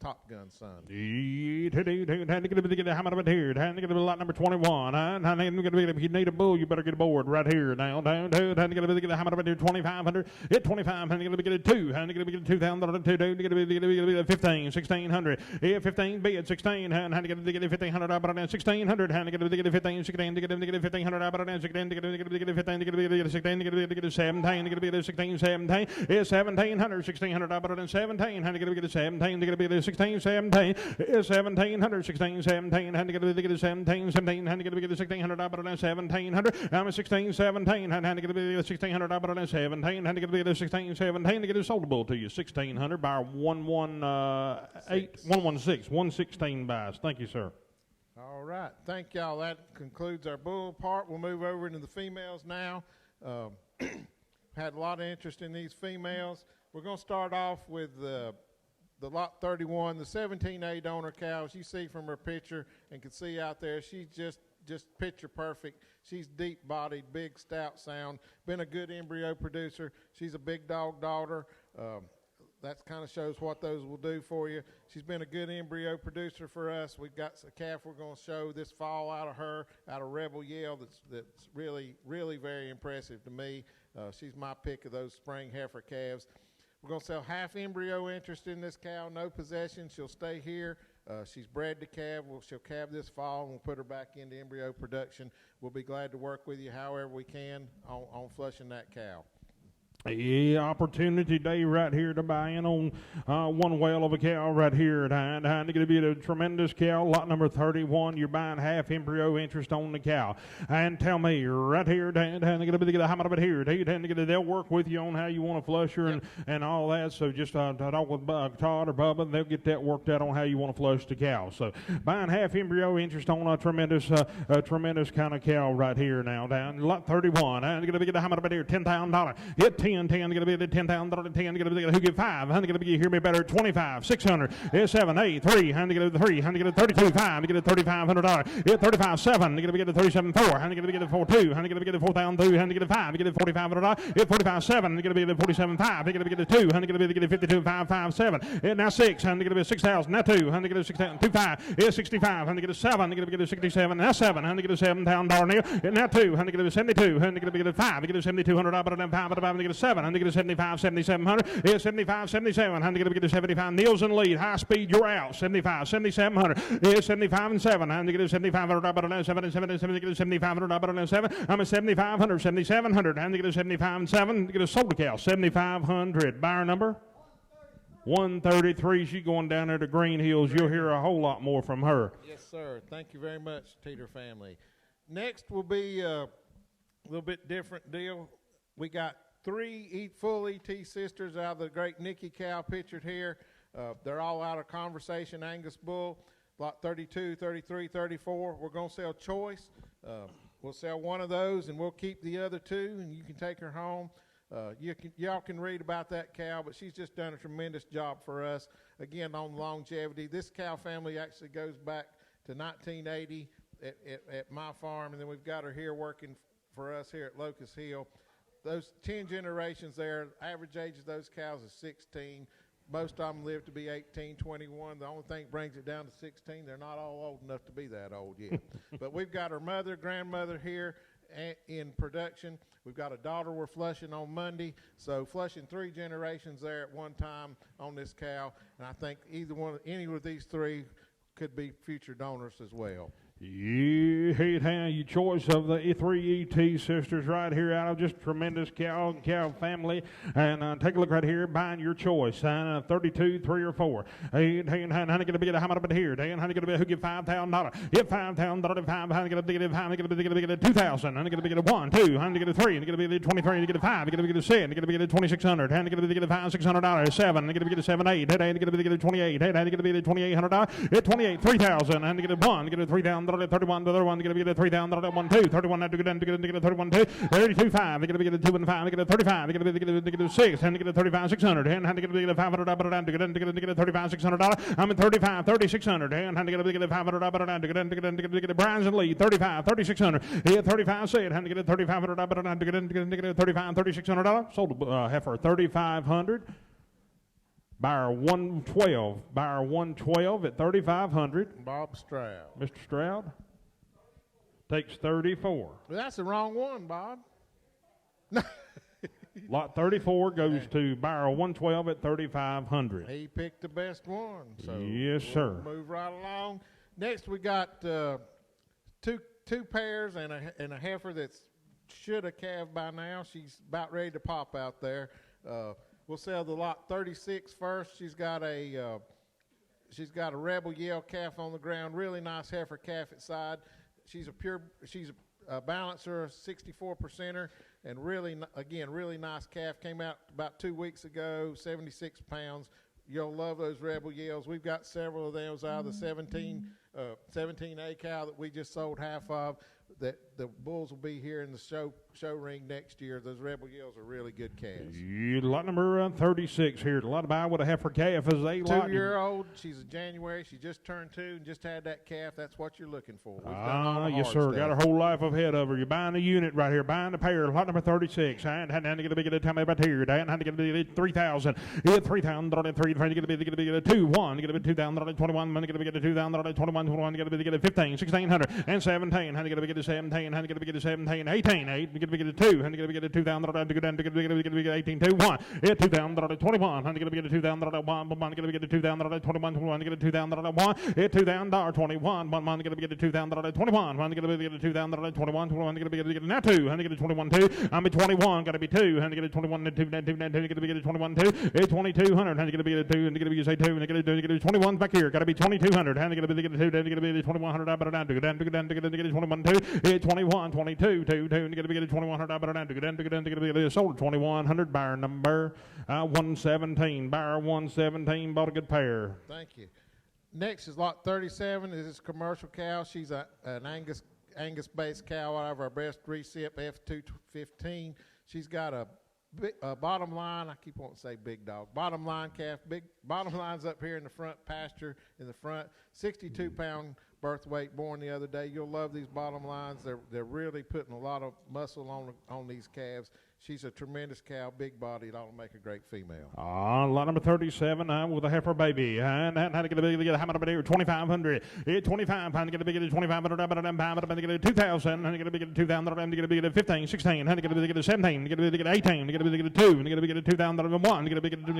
Top Gun son. Had to get a hammer about here. Had to get a lot number 21. If you need a bull, you better get aboard right here now. Had to get a hammer about here. 2,500. Hit 25. Had to get a 2. Had to get a 2,000. 2. Get a 15. 1,600. Yeah, 15. Be at 16. Had to get a 1,500. About 1,600. Had to get a 15. 16. Get a 1,500. About 16. Get a 15. Get a 16. Get a 17. Get a 16. 17. It's 1,700. 1,600. About 17. Had to get a 17. Get a 16, 17, 1,700, 16, 17, had to get a 17, 17, had to get a 1,600, about 1,700, I'm a 16, 17, had to get a 1,600, about 1,700, had to get a 16, 17, to get it sold to you, 1,600 by 116, 116 buys. Thank you, sir. All right. Thank y'all. That concludes our bull part. We'll move over into the females now. Had a lot of interest in these females. We're going to start off with the lot 31, the 17A donor cows. You see from her picture and can see out there, she's just picture perfect. She's deep bodied, big stout sound, been a good embryo producer. She's a big dog daughter. That kind of shows what those will do for you. She's been a good embryo producer for us. We've got a calf we're going to show this fall out of her, out of Rebel Yell, that's really, really very impressive to me. She's my pick of those spring heifer calves. We're going to sell half embryo interest in this cow, no possession. She'll stay here. She's bred to calve. She'll calve this fall, and we'll put her back into embryo production. We'll be glad to work with you however we can on flushing that cow. Yeah, opportunity day right here to buy in on one whale of a cow right here. Time to get a tremendous cow. Lot number 31, you're buying half embryo interest on the cow. And tell me right here, time to get a how much of it here. They'll work with you on how you want to flush her and all that. So just talk with Todd or Bubba, and they'll get that worked out on how you want to flush the cow. So buying half embryo interest on a tremendous kind of cow right here now. Down lot 31, time to get a how much of it here. $10,000. Hit 10. 10, get a bit of 10,000, 10, get a bit of who give 5, get a bit, you hear me better, 25, 600, 7, 8, 3, get a 3, get a 32, 5, get a $3,500, get 35, 7, get a bit of 37, 4, get a bit of 4, 2, get a bit of 4,002, get a 5, get a $4,500, get 45, 7, get a bit of 47, 5, get a bit of 2, get a bit of 52, 5, 5, 7, now 6, get a bit of 6,000, now 2, get a 6,000, 2, 5, is 65, get a 7, get a bit of 67, now 7, get a $7,000 near, now 2, get a 72, get a bit of 5, get a 7,200, but then 5, get a 7, get a 75, 7,700, is 75, 77, get a 75, Niels in lead, high speed, you're out, 75, 7,700, is 75 and 7, get a 7,500, but then 7 and 7, get a 7,500, but then 7, I'm a 7,500, 7,700, get a 75 and 7, get a sold cow, 7,500, buyer number 133. She's going down there to Green Hills. You'll hear a whole lot more from her. Yes, sir. Thank you very much, Teeter family. Next will be a little bit different deal. We got 3 full ET sisters out of the great Nikki cow pictured here. They're all out of conversation Angus bull, lot 32, 33, 34. We're going to sell choice. We'll sell one of those, and we'll keep the other 2, and you can take her home. Y'all can read about that cow, but she's just done a tremendous job for us. Again, on longevity, this cow family actually goes back to 1980 at my farm, and then we've got her here working for us here at Locust Hill. those 10 generations there, average age of those cows is 16. Most of them live to be 18, 21. The only thing that brings it down to 16, they're not all old enough to be that old yet. But we've got our mother, grandmother here in production. We've got a daughter we're flushing on Monday. So flushing 3 generations there at one time on this cow. And I think any of these 3 could be future donors as well. You hate how your choice of the 3 ET sisters right here out of just tremendous cow family. And take a look right here, buying your choice. 32, 3 or 4. Hey, how going to be how much here? How going to be who give $5,000? Get $5,000, how going to be $2,000. How going to be 1, 2, how going to be 3, how going to be 23, how going to 5, how going to be 6, how going to be 2,600, how going to be $5,600, 7, how going to be 7, 8, how going to be 28, how going to be $2,800, 28, 3,000, how going to be 1, get 3,000. 31, the other one, going to be 3,000, 1, 2, 31, to get 31, 2, 32, 5, going to be 2 and 5, going to 35, going to be 6, and get 35,600, and going to be $500, to get $35,600, I'm at 35, 3,600, and going to be $500, to get Brian's in lead, 35, 3,600, he had 35 said, and get $3,500, to get $35, $3,600, sold a heifer 3,500. Buyer 112. Buyer 112 at 3,500. Bob Stroud. Mr. Stroud takes 34. Well, that's the wrong one, Bob. Lot 34 goes to buyer 112 at 3,500. He picked the best one. So yes, sir. Move right along. Next, we got two pairs and a heifer that's should have calved by now. She's about ready to pop out there. We'll sell the lot 36 first. She's got a Rebel Yell calf on the ground. Really nice heifer calf at side. She's a balancer, 64%er, and really nice calf. Came out about 2 weeks ago, 76 pounds. You'll love those Rebel Yells. We've got several of those out of the 17A cow that we just sold half of. That the bulls will be here in the show ring next year. Those Rebel Yells are really good calves. Lot number 36 here. A lot of buy with a heifer calf as a 2-year-old. She's a January. She just turned 2 and just had that calf. That's what you're looking for. Yes, sir. Got her whole life ahead of her. You're buying a unit right here. Buying a pair. Lot number 36. And how to get a big tell me about here. And how to get a 3,000. Yeah, 3,000. 3. Trying to get a 2. 1. Get a 2,000. 21. Get a 2,000. 21. 21. Get a 15. 1,600 and 17. How to get a 17, how to get a 17, 18, 8, get a 2, how to get a 2,000, to get 18, 2, 1, 2,000, 21, how to get a 2,000, 1, get a 2,000, 21, 21, get a 2,000, 1, 2,000, 21, 1, get a 2,000, 21, 1, get a 2,000, 21, 21, get a now 2, how to get a 21, 2, I'm at 21, got to be 2, how to get a 21, 2, get a 21, 2, 2,200, how to get a 2, and get a say 2, and get a 21 back here, got to be 2,200, how to get a 2, get a 2,100, to get a 21, 2, 21, 22, 2, and get a 2,100, to get a sold 2,100, buyer number 117, buyer 117, bought a good pair. Thank you. Next is lot 37. This is a commercial cow. She's an Angus-based cow out of our best recip F215. She's got a bottom line, I keep wanting to say big dog. Bottom line calf, big bottom line's up here in the front pasture in the front. 62-pound birth weight, born the other day. You'll love these bottom lines. They're really putting a lot of muscle on these calves. She's a tremendous cow, big body. It'll make a great female. Lot number 37 with a heifer baby. And how to get a big, how much here? 2,500. 25 pounds to get a big 2,500. To get a 2,000. And get a big 2,000. To get a big 15, 16. And get a big 17. Get a big 18. Get a big 2. And get a big 2,001. Get a big 2.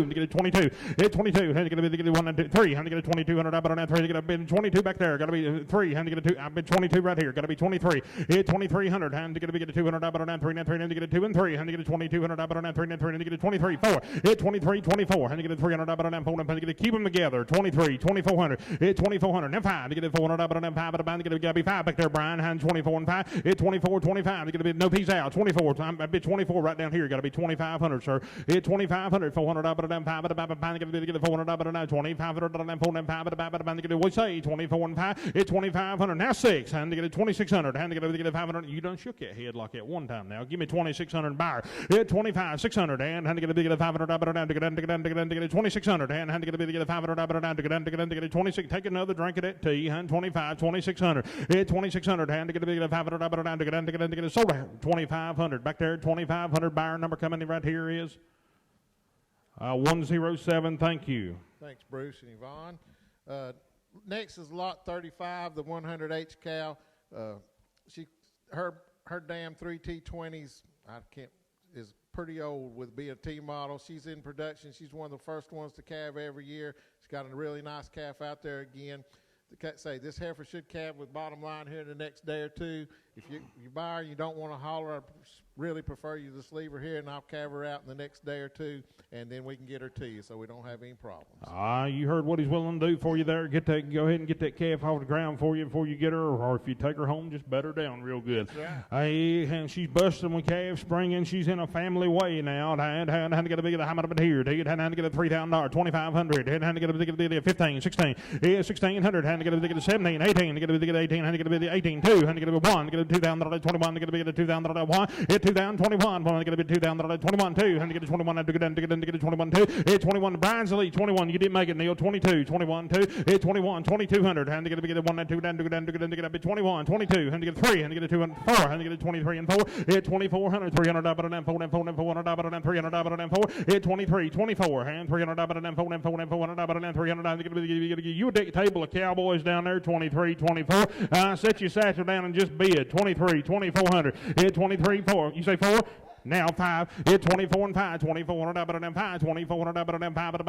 Get a 22. 22. And get a big 1 and 2, 3. And get a 2,200. 3. Get a big 22 back there. Got to be 3. And get a 2. I've been 22 right here. Got to be 23. 2,300. And get a big 200. 3. And 3. And get a 2 and 3, and to get a 2,200, and 3, and 3, and to get a 23, 4, hit 23, 24, and to get a 300, and 4, and to get a keep them together, 23, 2,400, hit 2,400, and 5, to get a 400, and 5, and to get a 5 back there, Brian, and 24 and 5, hit 24, 25, to get a bit no piece out, 24, I'm a bit 24 right down here, got to be 2,500, sir, hit 2,500, 400, and 5, and to get a 400, and 2,500, and 4, and 5, and to get a, we say, 24 and 5, hit 2,500, now 6, and to get a 2,600, and to get a 500, you done shook your head like that one time now, give me 2,600, $2,600 buyer. At 25,600 and hand to get a big at $500 down to get 2,600 and hand to get a big at $500 down to get 26. Take another drink of that tea. 25, 2,600. At 2,600 hand to get a big at $500 down to get sold out. 2,500 back there. 2,500 buyer number coming in right here is 107. Thank you. Thanks, Bruce and Yvonne. Next is lot 35, the 100H cow. Her damn 3T20s is pretty old with being a T model. She's in production. She's one of the first ones to calve every year. She's got a really nice calf out there again. Say this heifer should calve with bottom line here in the next day or two. If you buy her, you don't want to holler. I really prefer you just leave her here, and I'll calve her out in the next day or two, and then we can get her to you so we don't have any problems. You heard what he's willing to do for you there. Go ahead and get that calf off the ground for you before you get her, or if you take her home, just bed her down real good. That's right. And she's busting with calves, springing. She's in a family way now. Had to get a big how much here? Had to get a $3,000, 2,500. Had to get a big 15, 16, 1,600. Had to get a big 17, 18. Get a big 18. Had to get a big 18, 2. Had to get a big 1. Get a $2,000, 21. Get a big $2,000, 1. 2021, want to get a bit 2021 2, and to get a 21 to get a 21 2, 21 Brian's Elite 21, you didn't make it, Neil. 22, 21 2, 21 2200, and to get a bit 1 and 2 down to get a bit 21 22, and to get 3, and to get a 2 and 4, and to get a 23 and 4, 2400, $300 and 4 and 4 and $400 and $300 and 4, 23 24, and $300 and 4 and 4 and $400 and $300. You a table of cowboys down there. 23 24. Set your satchel down and just bid. 23 2400. 23 4. You say 4? Now 5. It's 24 and 5. 2,400 and 5. 2,400 and 5. To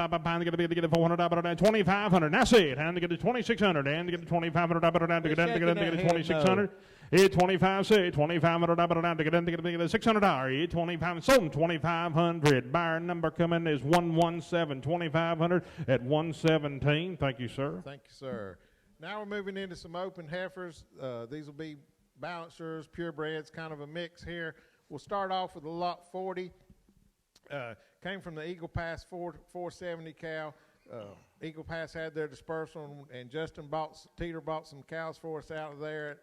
get a $400 and 2,500. Now say it. And to get to 2,600 and to get to $2,500 and to get to 2,600. It's 25. Say $2,500 down to get $600. 25 sold 2,500. Buyer number coming is 117. 2,500 at 117. Thank you, sir. Thank you, sir. Now we're moving into some open heifers. These will be balancers, purebreds, kind of a mix here. We'll start off with the lot 40. Came from the Eagle Pass 470 cow. Eagle Pass had their dispersal, and Justin Teeter bought some cows for us out of there.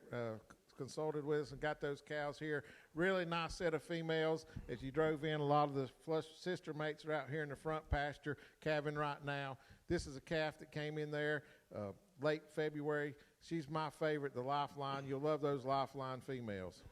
Consulted with us and got those cows here. Really nice set of females. As you drove in, a lot of the flush sister mates are out here in the front pasture calving right now. This is a calf that came in there late February. She's my favorite, the Lifeline. You'll love those Lifeline females.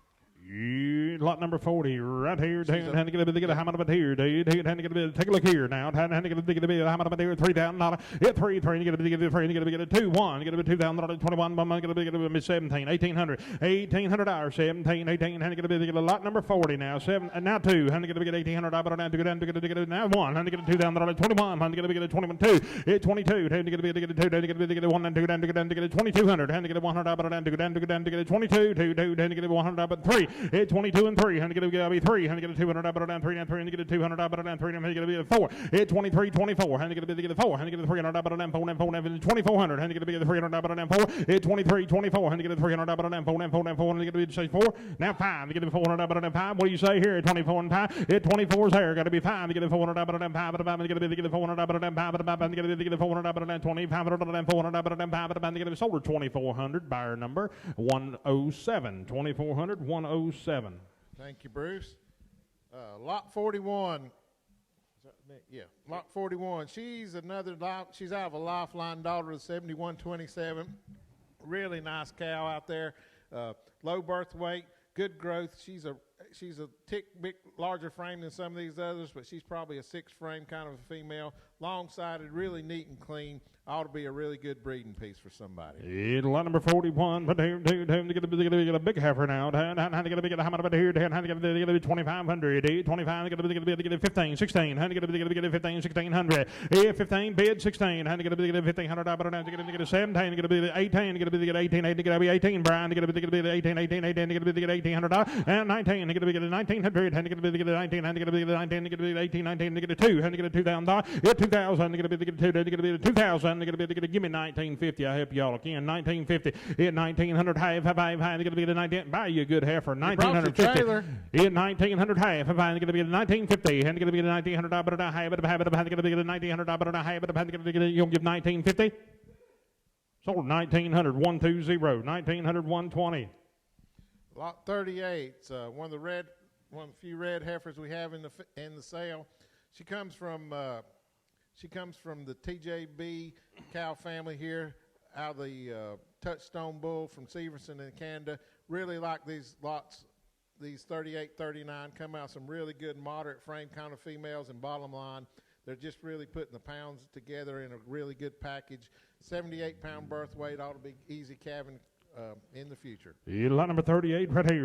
Lot number 40, right here. Had to get a how much of it here? Had to get a take a look here now. Had to get a how much of it here? $3,000. Get 3, get a get a 2, 1, get a $2,000, 21, get a 17, 1,800, $1,800, 17, 18. Had to get a lot number 40 now. 7, and now 2. Had to get $1,800 down to get now 1. Had to get a $2,000, 21. Had to get a 21, 2. 22. Had to get a 2. Had to get a 1 and 2 down to get 2,200. Had to get a $100 down to get 22, 2. Had to get a $100, 3. 22 and 3. Had to get a 3. Had to get a $200 down 3 and 3. Had to get a $200 down 3. Had to get a 4. 23 24. Had to get a 4. Had to get a $300 down 4 and 4 and 2,400. Had to get a $300 down 4. 23 24. Had to get a $300 down 4 and 4 and 4. Had to get a say 4. Now 5. Get a $400 down 5. What do you say here? 24 and 5. 24 is there. Got to be 5. Get a $400 down 5. Get a $400 down 5. Get a $400 down 2,500 down 400 down 5. Get a sold 2,400. Buyer number 107. 2,400 107. Thank you, Bruce. Lot 41. Yeah, lot 41. She's out of a Lifeline daughter of 7127. Really nice cow out there. Low birth weight, good growth. She's a tick bit larger frame than some of these others, but she's probably a 6 frame kind of a female. Long-sided, really neat and clean. Ought to be a really good breeding piece for somebody. Lot number 41, but to get a big heifer now. Had to get a big how much about here? Had to get a 2,500. 25. Get a 15, 16. Had to get a 15, 1,600. 15 bid 16. Had to get a $1,500 down to get a 17. Get a 18. Get a 18. Get a 18. Brian. Get a 18. 18. Get a $1,800 and 19. Get a 1,900. Had to get a 19. Had to get a 19. Get a 18. 19. Get a 2. Had to get a $2,000. Get 2,000. Get a 2. Get a 2,000. Give me 1950. I help y'all again. 1950. At 1900 half. Get a 19. Buy you a good heifer. 1950. At 1900 half. Get a 1950. And get a $1,900 half. Get a $1,900 half. You'll give 1950. Sold 1900 120. 1900 120. Lot 38. One of the red one of the few red heifers we have in the sale. She comes from the TJB cow family here, out of the Touchstone Bull from Severson in Canada. Really like these lots, these 38, 39, come out some really good moderate frame kind of females, and bottom line, they're just really putting the pounds together in a really good package. 78-pound birth weight, ought to be easy calving in the future. Lot number 38 right here.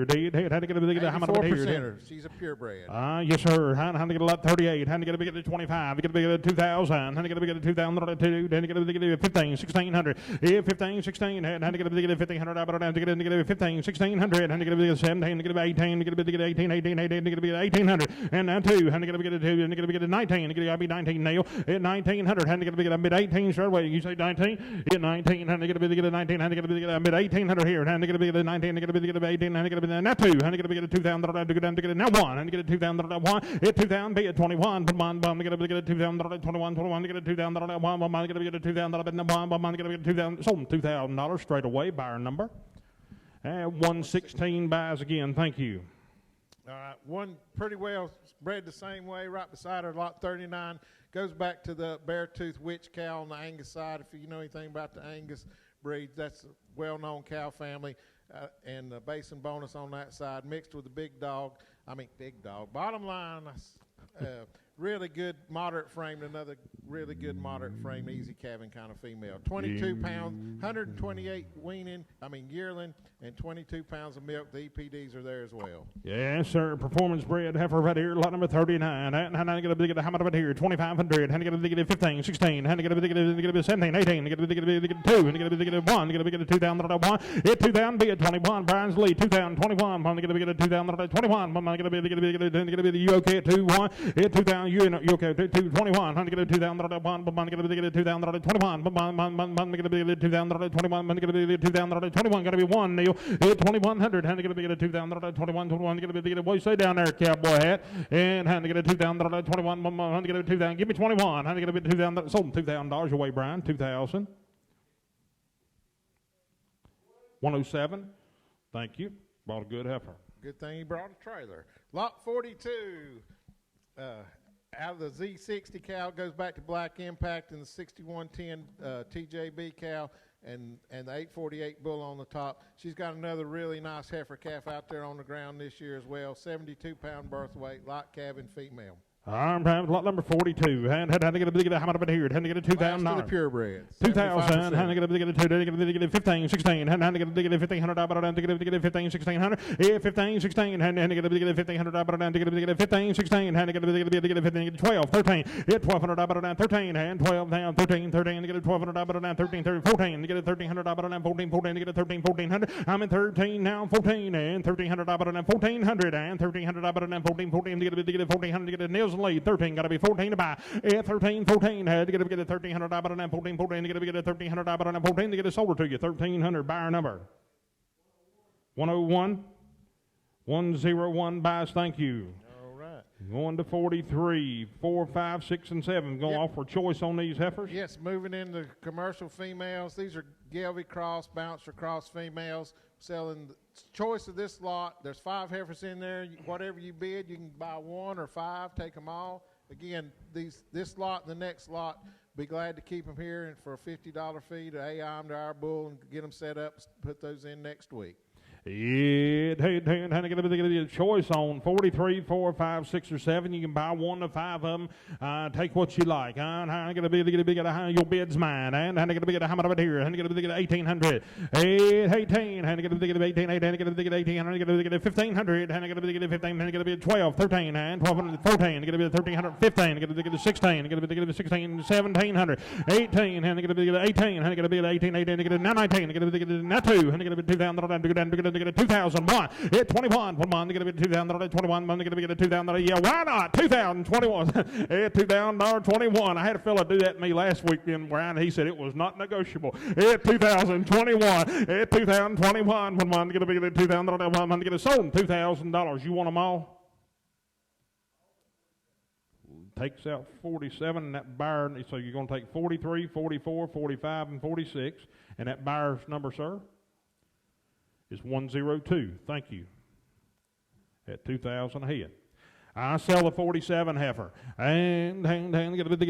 How to get a big how much here? She's a purebred. Yes, sir. How to get a lot 38? How to get a big 25? Get a big 2,000. How to get a big 2,002? Then get a big 15, 1,600. 15, 16. How to get a big 1,500? About to get a 15, 1,600. How to get a big 17? To get a 18. To get a big 18, 18, 18. To get a big 1,800. And now 2. How to get a big 2? And to get a big 19. To get a big 19 nail. At 1,900. How to get a big mid 18 straight away. You say 19? Get 19. How to get a big 19? How to get a big mid 18. Here, and to get a big 19, to get a big 18, and to get a big now 2, and to get a big 2,000, to get a now 1, and to get a 2,000, 1, 2,000, be at 21, but one, to get a big 2,000, 21, 21, to get a 2,000, 1, to get a big 2,000, 1, to get a big 2,000, sold $2,000 straight away, buyer number. 116 buys again, thank you. All right, one pretty well bred the same way, right beside her, lot 39, goes back to the Beartooth Witch cow on the Angus side. If you know anything about the Angus breeds, that's a well-known cow family, and the basin bonus on that side, mixed with the big dog. Bottom line, really good moderate framed, another really good moderate frame, easy calving kind of female. 22 pounds, 128 yearling, and 22 pounds of milk. The EPDs are there as well. Yes, sir. Performance bred heifer right here, lot number 39. And how to get a big how much of it here? 2,500. How to get a big 15, 16. How to get a big 17, 18. Get a big 2. And get a big 1. Get a big 2,000. 1. Hit 2,000. Be at 21. Brian's lead 2,000. 21. Get a big 2,000. 21. Get a big you okay at 2 1. Hit 2,000. You okay at 2 21. Get a 2,000. 1. Get a big 2,000. 21. Get a big 2,000. 21. Get a big 2,000. 21. Got to be 1 Neil. Hit 2,100. How to get a big 2,000. 21. 21. Get a big what you say down there, cowboy hat. And how to get a 2,000. 21. How to get a 2,000. Give me 21. How to get a big 2,000. Sold $2,000 away, Brian. 2,000. 107. Thank you. Bought a good heifer. Good thing he brought a trailer. Lot 42. Out of the Z60 cow, goes back to Black Impact and the 6110 TJB cow and the 848 bull on the top. She's got another really nice heifer calf out there on the ground this year as well. 72-pound birth weight, light calving female. Lot number 42. How to get a big how much of it here? How to get a 2,000. To the purebreds. 2,000. How to get a big 2. How to get a 15, 16. How to get a big 1,500. To get a big 15, 1600. 15, 16. How to get a big 1,500. To get a big 15, 16. How to get a big 15, 12, 13. Hit 1,200. 13 and 12 down 13, 13. To get a 1,200. 13, 13, 14. To get a 1,300. 14, 14. To get a 13, 1400. I'm in 13 now 14 and 1,300. 1,400 and 1,300. 14, 14. To get a big 1,400. To get a nails lead 13, got to be 14 to buy. 13, 14, had to get a 1,300 and 14, 14 to get a 1,300 and 14 to get it sold to you. 1,300 buyer number 101, 101 buys. Thank you. All right. Going to 43, 4, 5, 6, and 7. Going to offer choice on these heifers. Yes, moving into commercial females. These are Gelby cross, Bouncer cross females. Selling the choice of this lot. There's 5 heifers in there. Whatever you bid, you can buy 1 or 5, take them all. Again, this lot and the next lot, be glad to keep them here and for a $50 fee to AI them to our bull and get them set up, put those in next week. Hey, how to get a choice on 43, 4, 5, 6, or 7. You can buy 1 to 5 of them. Take what you like. How to get a big, your bid's mine. And how to get a big, how much of it here? How to get a big 1,800. 18. How to get a big 18. How to get a big 18. How to get a big 1,500. How to get a big 15. How to get a big 12, 13, and 1,200, 14. To get a big 1,300, 15. To get a big 16. To get a big 16, 1,700. 18. How to get a big 18. How to get a big 18. To get a 19. To get a big 2. How to get a big 2,000. To get a 2001, hit 21, put them on to get a bit 2021, to get a bit of 2000. Yeah, why not? 2021, hit $2,021. I had a fella do that to me last weekend, Brian. He said it was not negotiable. Hit 2021, hit 2021, put them on to get a bit of 2001, to get a sold $2,000. You want them all? Takes out 47, and that buyer, so you're going to take 43, 44, 45, and 46, and that buyer's number, sir, is 102. Thank you. at 2,000 a head. I sell the 47 heifer, and get a bit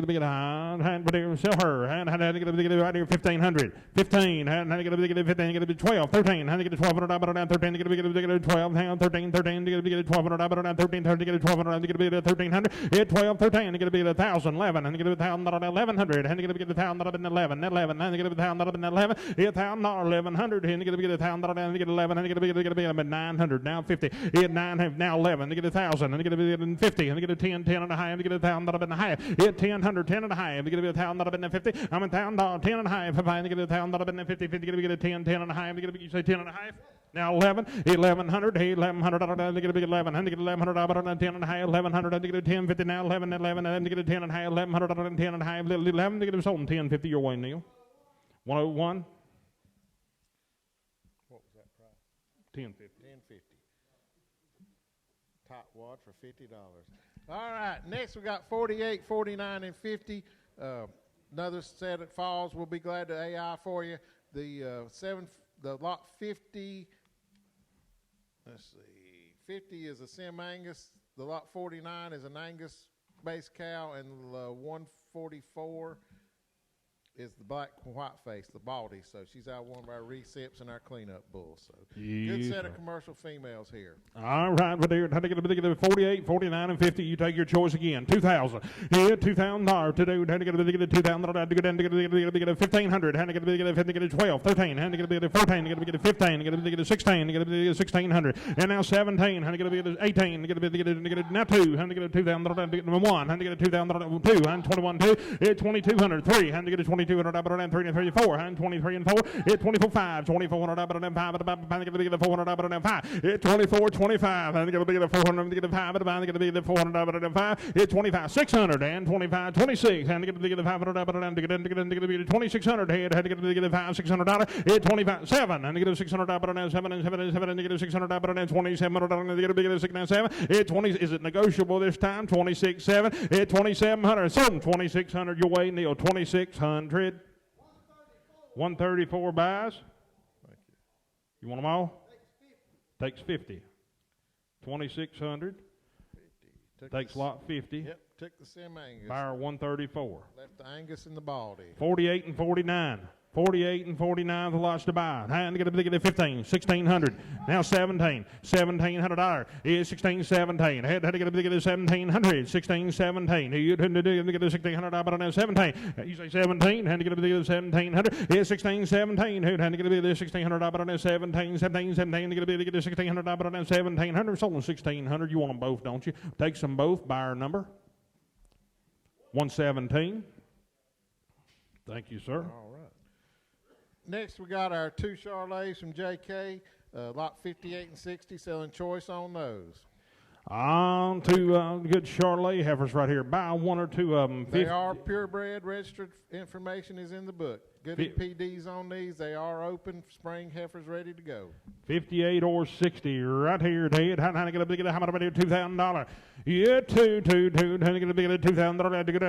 sell her, and get a bit right here 1,500, 15, and get a bit 15, get a bit 12, 13, and get a 1,200 down 13, get a bit 12, hang on 13, get a bit 1,200 down 13, get a 1,200, get a bit 1,300, get 12, 13, get a bit 1,000, 11, and get a bit 1,100, and get a bit 1,000 11, 11, and get a bit 1,000 11, get 1,100, and get a bit 1,000 and get 11, and get a bit 900, now 50, get 9, now 11, and get 1,000, and get a bit 50, and get a 10, 10 and a half, and get a 1,000 and a half. Hit 10, 100, 10 and a half, and get a 1,000 and 50. I'm a 1,000, 10 and a half, and get a 1,000 and 50, 50, get a 10, 10 and a half, and get a, you say 10 and a half. Now 11, 1,100, 1,100, and get a big 11, and get 1,100, and 10 and a half, 1,100, and get a 10, 50, now 11, 11, and get a 10 and a half, 1,100, and 10 and a half, 11, to get a sold 10, 50 your way, Neil. 101. What was that price? 1050. 1050. Top wad for $50. All right, next we got 48, 49, and 50. Another set of falls. We'll be glad to AI for you. The lot 50. Let's see. 50 is a Sim Angus. The lot 49 is an Angus-based cow, and the 144 is the black and white face, the baldy. So she's out one of our recips and our cleanup bulls. So good set of commercial females here. All right, but there, how to get a 48, 49, and 50. You take your choice again. 2,000. Here, $2,000 to do. How to get a 2,000 to get a 1,500. How to get a 12, 13. How to get a 14. Get a 15. Get a 16. Get a 1,600. And now 17. How to get a 18. Get a now 2. How to get a 2,000 to get 1. How to get a 2,000 2. 21 2. 2,200 3. How to get a 2,200 3 and 34. 23 and 4. 24 5. 2,400 5. Get a 400 5. 24 25. And get a 400 get a 5. Get a 400 5. 25 600 and 25 26. And get a 500 get a 2,600 head. Had to get a 5 $600. 25 7. And get a 600 7 and 7 and 7 and get a 600 and 2,700 get a big 6 and 7. 20. Is it negotiable this time? 26 7. 2,700. Some 2,600 your way, Neil. 2,600. 134 buys. Thank you. You want them all? Takes 50. 2,600. Takes lot 50. Yep, took the Sim Angus. Buyer 134. Left the Angus and the baldy. 48 and 49. 48 and 49 the lots to buy. And get a big 15, 1,600. Now 17, $1,700. Is 16, 17. Had to get a big 1,700, 16, 17. You had to get a $1,600 on 17. You say 17. Had to get a big 1,700. Is 16, 17. Had to get a big $1,600 on 17, 17, 17. To get a big $1,600 on 1,700. Sold them 1,600. You want them both, don't you? Takes them both. Buyer number 117. Thank you, sir. All right. Next, we got our 2 Charolais from JK, lot 58 and 60, selling choice on those. On to good Charolais heifers right here. Buy 1 or 2 of them. They are purebred. Registered information is in the book. Good EPDs on these. They are open. Spring heifers ready to go. 58 or 60 right here, Ted. How to get a big how much about $2,000? Yeah, two. How to get a big $2,000? To get a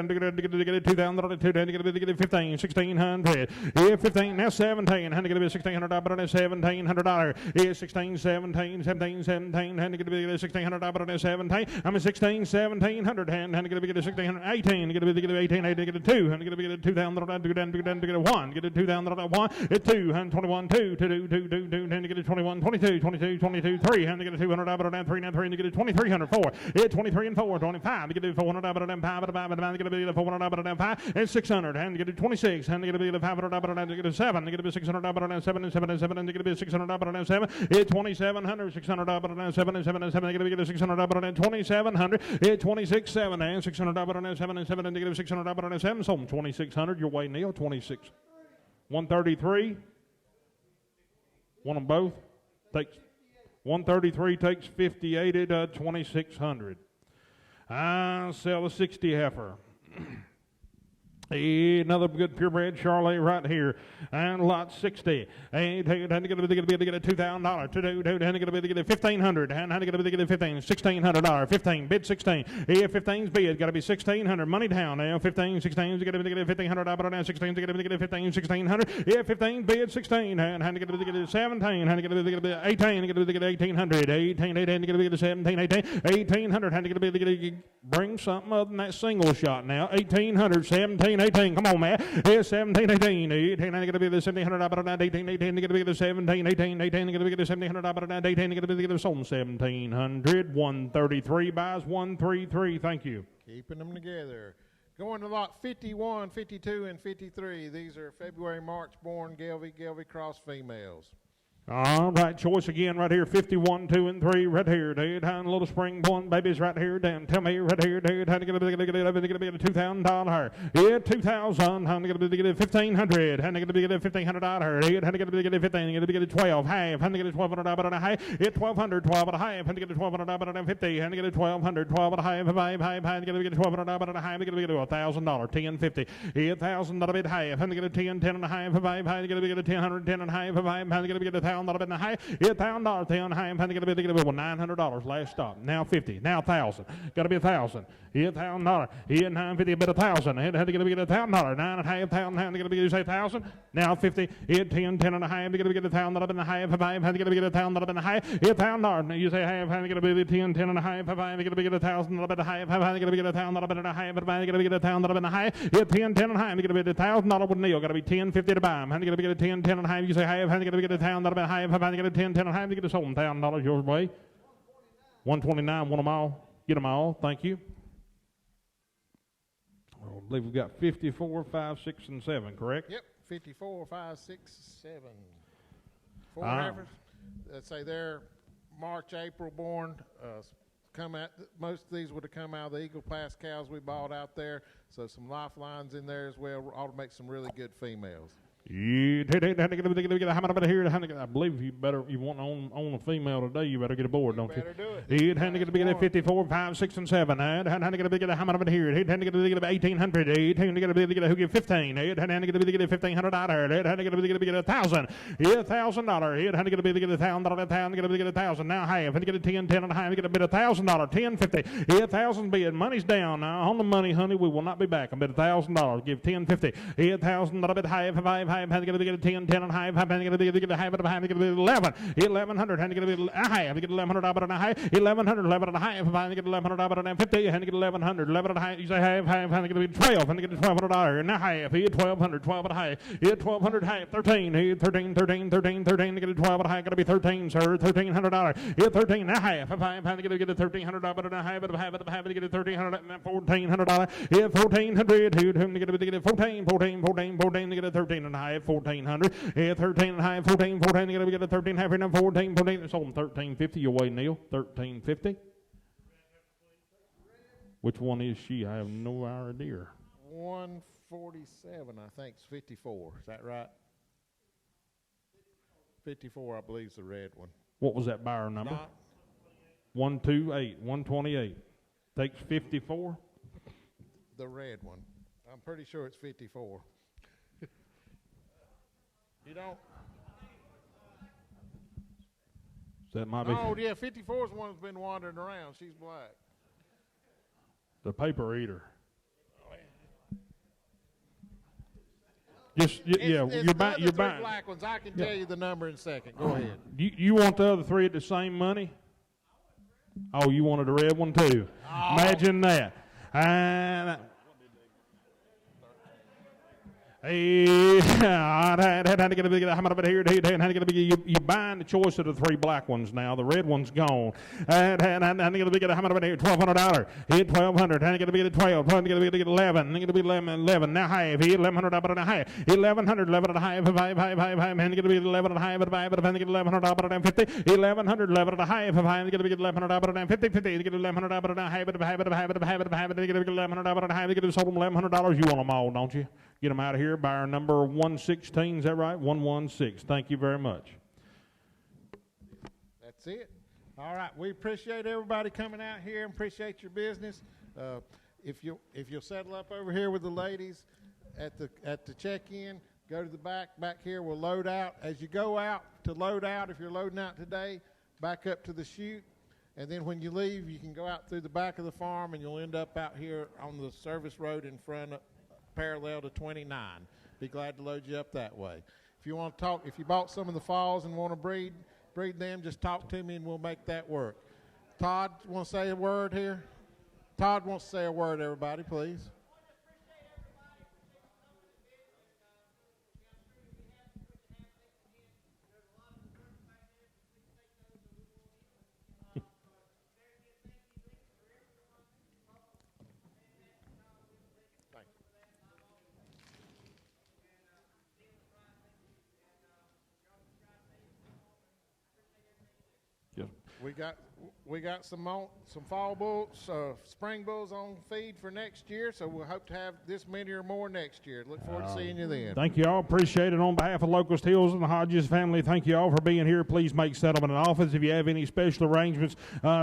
$2,000. To get a big 15, 1,600. Yeah, 15. Now 17. How to get a big $1,600? $1,700. Yeah, 16, 17, 17, 17. How to get a big $1,600? 17. I'm a 16, 1,700. How to get a big 1,600? 18. Get a big 18. How to get a 2. How to get a big $2,000? To get a 1. Get a 2,000 1. 2. 21 2. 2. To get a 21. 22, 22, 22, 3. And to get a $200 3 and 3 and to get a 2,300 4. 23 and 4, 25. To get a $400 and 5 and get a $400 and 5 and 600. And to get a 26. And to get a $500 and to get a 7. To get a $600 and 7 and 7 and 7 and to get a $600 and 7. 2,700, $600 and 7 and 7 and 7 and get a $600 and 2,700. 26 7 and $600 and 7 and 7 and to get a $600 and 7. Sold 2,600. Your way, Neil. 26. 133. Want them both? Takes 133 takes 58 at 2,600. I'll sell a 60 heifer. Another good purebred Charolais right here. And lot 60. And going to get a $2,000. Going to get a $1,500. And going to get a $1,600. 15. Bid 16. Yeah, 15's bid. Got to be 1,600. Money down now. 15. 16's going to get a $1,500. But now 16's going to get a 15. 1,600. Yeah, 15 bid 16. And going to get a 17. And going to get a 18. Going to get a 1,800. 18. 18. Going to get a 17. 18. 1,800. And going to get a bring something other than that single shot now. 1,800. 17. 18, come on, man. It's 17, 18, 18, going to be the 1,700, 18, 18, going to be the 17, 18, 18, going to be the 1,700, 18, going to be the sold 1,700, 133 buys 133. Thank you. Keeping them together. Going to lot 51, 52, and 53. These are February, March born Gelby cross females. All right, choice again right here, 51, 2, and 3, right here, dude. Down little spring born babies right here, down. Tell me right here, dude. How to get a $2,000? Yeah, 2,000. How to get a $1,500? How to get a $1,500? How to get a 15? How to get a 12? Half. How to get a $1,200 and a half? Yeah, 1,200, 12 and a half. How to get a $1,200 and 50? How to get a 1,200, 12 and a half? How to get a $1,200 and a half? How to get a $1,000? 10, 50. Yeah, $1,000 bit half. How to get a 10, 10 and a half? How to get a $1,000, 10 and a half? How to get a $1,000 in the high, $1,000, 10 high, had to get a $900. Last stop. Now 50. Now 1,000. Got to be 1,000. $1,000. $950. A bit 1,000. Had to get a $1,000. 9.5 thousand. Had to get a say 1,000. Now 50. 10, 10 and a half. To get a $1,000 in the high. Had to get a $1,000 in the high. $1,000. You say half. Had to get a 10, 10 and a half. Had to get a $1,000 in the high. Had to get a $1,000 in the high. Had to get a $1,000 in the high. 10, 10 and a half. To get a $1,000 with Neil. Got to be 10, 50 to buy him. Had to get a 10, 10 and a half. You say half. Had to get a $1,000 in the high. Had to get a 10, 10 and a half. To get a sold $1,000 your way. 129. Want them all? Get them all. Thank you. I believe we've got 54, 5, 6, and 7, correct? Yep, 54, 5, 6, 7. Four heifers. Let's say they're March, April born. Most of these would have come out of the Eagle Pass cows we bought out there. So some lifelines in there as well. Ought to make some really good females. Yeah, how about here? I believe you want on a female today, you better get aboard, don't you? Better do it. Had to get a 54, 5, 6, and 7. Had to get a how about here? Had to get a 1,800. Had to get a who give 15. Had to get a $1,500. Had to get a 1,000. Yeah, $1,000. Had to get a $1,000. Get a 1,000. Now half. Had to get a 10, 10 and a half. Get a bit of $1,000. 10, 50. Yeah, 1,000 bid. Money's down now. On the money, honey, we will not be back. A bit of $1,000. Give 10, 50. Yeah, 1,000. A bit half. Had to get a 10, 10 and a half. Had to get a half. Had to get a 11. 1,100. Had to get a half. Had to get $1,100 and a half. 1,100. 11 and a half. Had to get $1,100 and 50. Had to get 1,100. 11 and a half. You say half. Had to get a 12. Had to get $1,200 and a half. 1,200. 12 and a half. 1,200 half. 13. 13. 13. 13. 13. To get a 12 and a half. Got to be 13, sir. $1,300. 13 and a half. Had to get a $1,300 and a half. Had to get a $1,300 and $1,400. 1,400. To get a 14. 14. 14. 14. To get a 13 and a half. 1,400. 13 and a half. 14. 14. To get a 13 half. 14. 14. It's on 1,350 your way, Neil. 1,350. Which one is she? I have no idea. 147, I think, is 54. Is that right? 54, I believe, is the red one. What was that buyer number? 128. 128. Takes 54. The red one. I'm pretty sure it's 54. You don't? That might be. Oh, yeah, 54 is the one that's been wandering around. She's black. The paper eater. Just you're buying. You're buying black ones. I can tell you the number in a second. Go ahead. You want the other three at the same money? Oh, you wanted the red one too. Oh. Imagine that. You're buying the choice of the three black ones now. The red one's gone. How many get $1,200? $1,200. How to get 12? How to get 11? How to get 11? Now half. $1,100 and a half. 1,100. 11 and a half. How to get 11 and a half. How to get $1,100 and 50. 1,100. 11 and a half. How to get $1,100 and 50. 50. To get $1,100 and a half. To get $1,100 and a half. To get sold them $1,100. You want them all, don't you? Get them out of here. Buyer number 116. Is that right? 116. Thank you very much. That's it. All right. We appreciate everybody coming out here and appreciate your business. If you'll settle up over here with the ladies, at the check-in. Go to the back here. We'll load out. As you go out to load out, if you're loading out today, back up to the chute. And then when you leave, you can go out through the back of the farm, and you'll end up out here on the service road in front of, parallel to 29. Be glad to load you up that way. If you want to talk, if you bought some of the falls and want to breed them, just talk to me and we'll make that work. Todd, want to say a word here? Todd wants to say a word, everybody, please. Yes. We got some fall bulls, spring bulls on feed for next year, so we'll hope to have this many or more next year. Look forward to seeing you then. Thank you all. Appreciate it. On behalf of Locust Hills and the Hodges family, thank you all for being here. Please make settlement an office. If you have any special arrangements,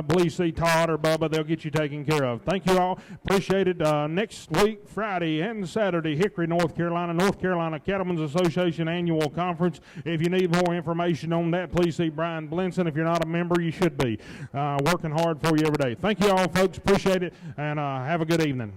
please see Todd or Bubba. They'll get you taken care of. Thank you all. Appreciate it. Next week, Friday and Saturday, Hickory, North Carolina Cattlemen's Association Annual Conference. If you need more information on that, please see Brian Blinson. If you're not a member, you should be. Working hard for you every day. Thank you all, folks. Appreciate it, and have a good evening.